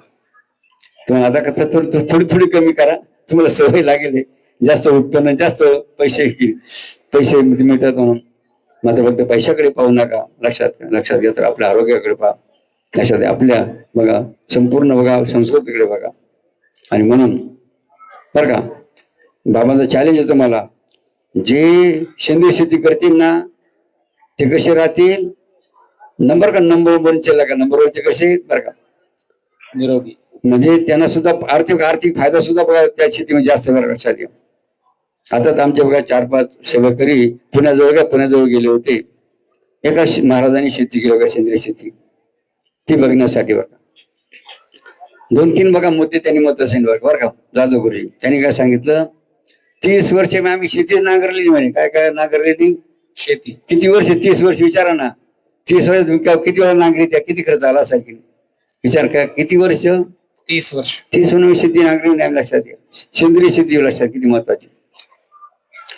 तुम्हाला आता कथा थोडी थोडी कमी करा, तुम्हाला सवय लागेल, जास्त उत्पन्न जास्त पैसे मिळतात म्हणून. मात्र फक्त पैशाकडे पाहू नका, लक्षात घ्या, तर आपल्या आरोग्याकडे पहा, लक्षात घ्या, आपल्या बघा संपूर्ण बघा संस्कृतीकडे बघा. आणि म्हणून बरं का बाबांचं चॅलेंज आहे तुम्हाला, जे सेंद्रिय शेती करतील ना ते कसे राहतील, नंबर वनचे कसे बरं का, निरोगी. म्हणजे त्यांना सुद्धा आर्थिक फायदा सुद्धा बघा त्या शेतीमध्ये जास्त बरं. लक्षात घ्या. आता आमच्या बघा 4-5 सेवकरी पुण्याजवळ गेले होते. एका महाराजांनी शेती केली बघा, सेंद्रिय शेती, ती बघण्यासाठी बघा. 2-3 बघा मुद्दे त्यांनी मत सांगितलं बरं का. जाधव गुरुजी त्यांनी काय सांगितलं, 30 वर्षे आम्ही शेतीच नांगरलेली म्हणे. काय नांगरलेली शेती, किती वर्ष, 30 वर्ष विचारा ना. 30 वर्ष किती वेळा नांगरी, त्या किती खर्च आला असेल की विचार करा. किती वर्ष, 30 वर्ष. 30 वर्ष शेती नांगरी नाही. लक्षात घ्या, सेंद्रिय शेती लक्षात किती महत्वाची.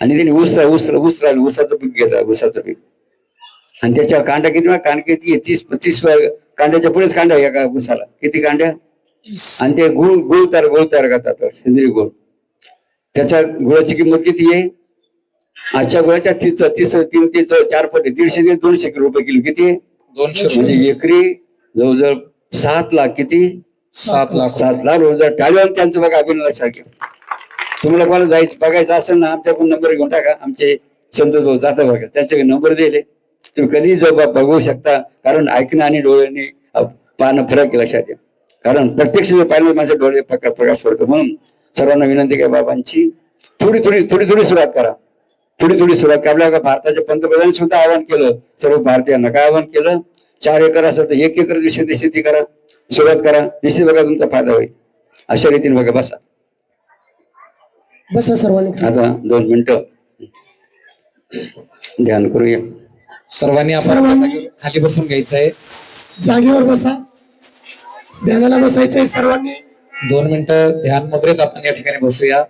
आणि त्यांनी ऊसाचं पीक घेतात, ऊसाचं पीक. आणि त्याच्या कांड्या किती 30 कांड्याच्या पुढेच कांड्या एका ऊसाला, किती कांड्या. आणि ते गुळ तयार करतात, सेंद्रिय गुळ. त्याच्या गुळाची किंमत किती आहे, आजच्या गुळाच्या 3 ते 4 पट, 150 ते 200 रुपये किलो. किती आहे, 200. म्हणजे एकरी जवळजवळ 7 लाख. किती, 7 लाख. 7 लाख रोज टाळीवर त्यांचं बघा. अभिनय लक्षात घ्या. तुम्हाला कोणाला जायचं बघायचं असेल ना, आमच्याकडून नंबर घेऊन टाका. आमचे संतोष भाऊ जाता बघा, त्यांच्याकडे नंबर दिले, तुम्ही कधी बघू शकता. कारण ऐकणं आणि डोळ्यांनी पाहणं फरक आहे, लक्षात घ्या. कारण प्रत्यक्ष पाहिलं माझ्या डोळे प्रकाश पडतो. म्हणून सर्वांना विनंती काय, बाबांची थोडी सुरुवात करा. थोडी सुरुवात करा. आपल्या भारताच्या पंतप्रधानांनी सुद्धा आवाहन केलं सर्व भारतीयांना. काय आवाहन केलं, 4 एकर असेल तर 1 एकर शेती करा, सुरुवात करा, निश्चित बघा तुमचा फायदा होईल. अशा रीतीने बघा. बसा सर्वांनी. आता 2 मिनिटं ध्यान करूया. सर्वांनी खाली बसून घ्यायचंय, जागेवर बसा, ध्यानाला बसायचंय सर्वांनी. 2 मिनिटं ध्यान मुद्रेत आपण या ठिकाणी बसूया.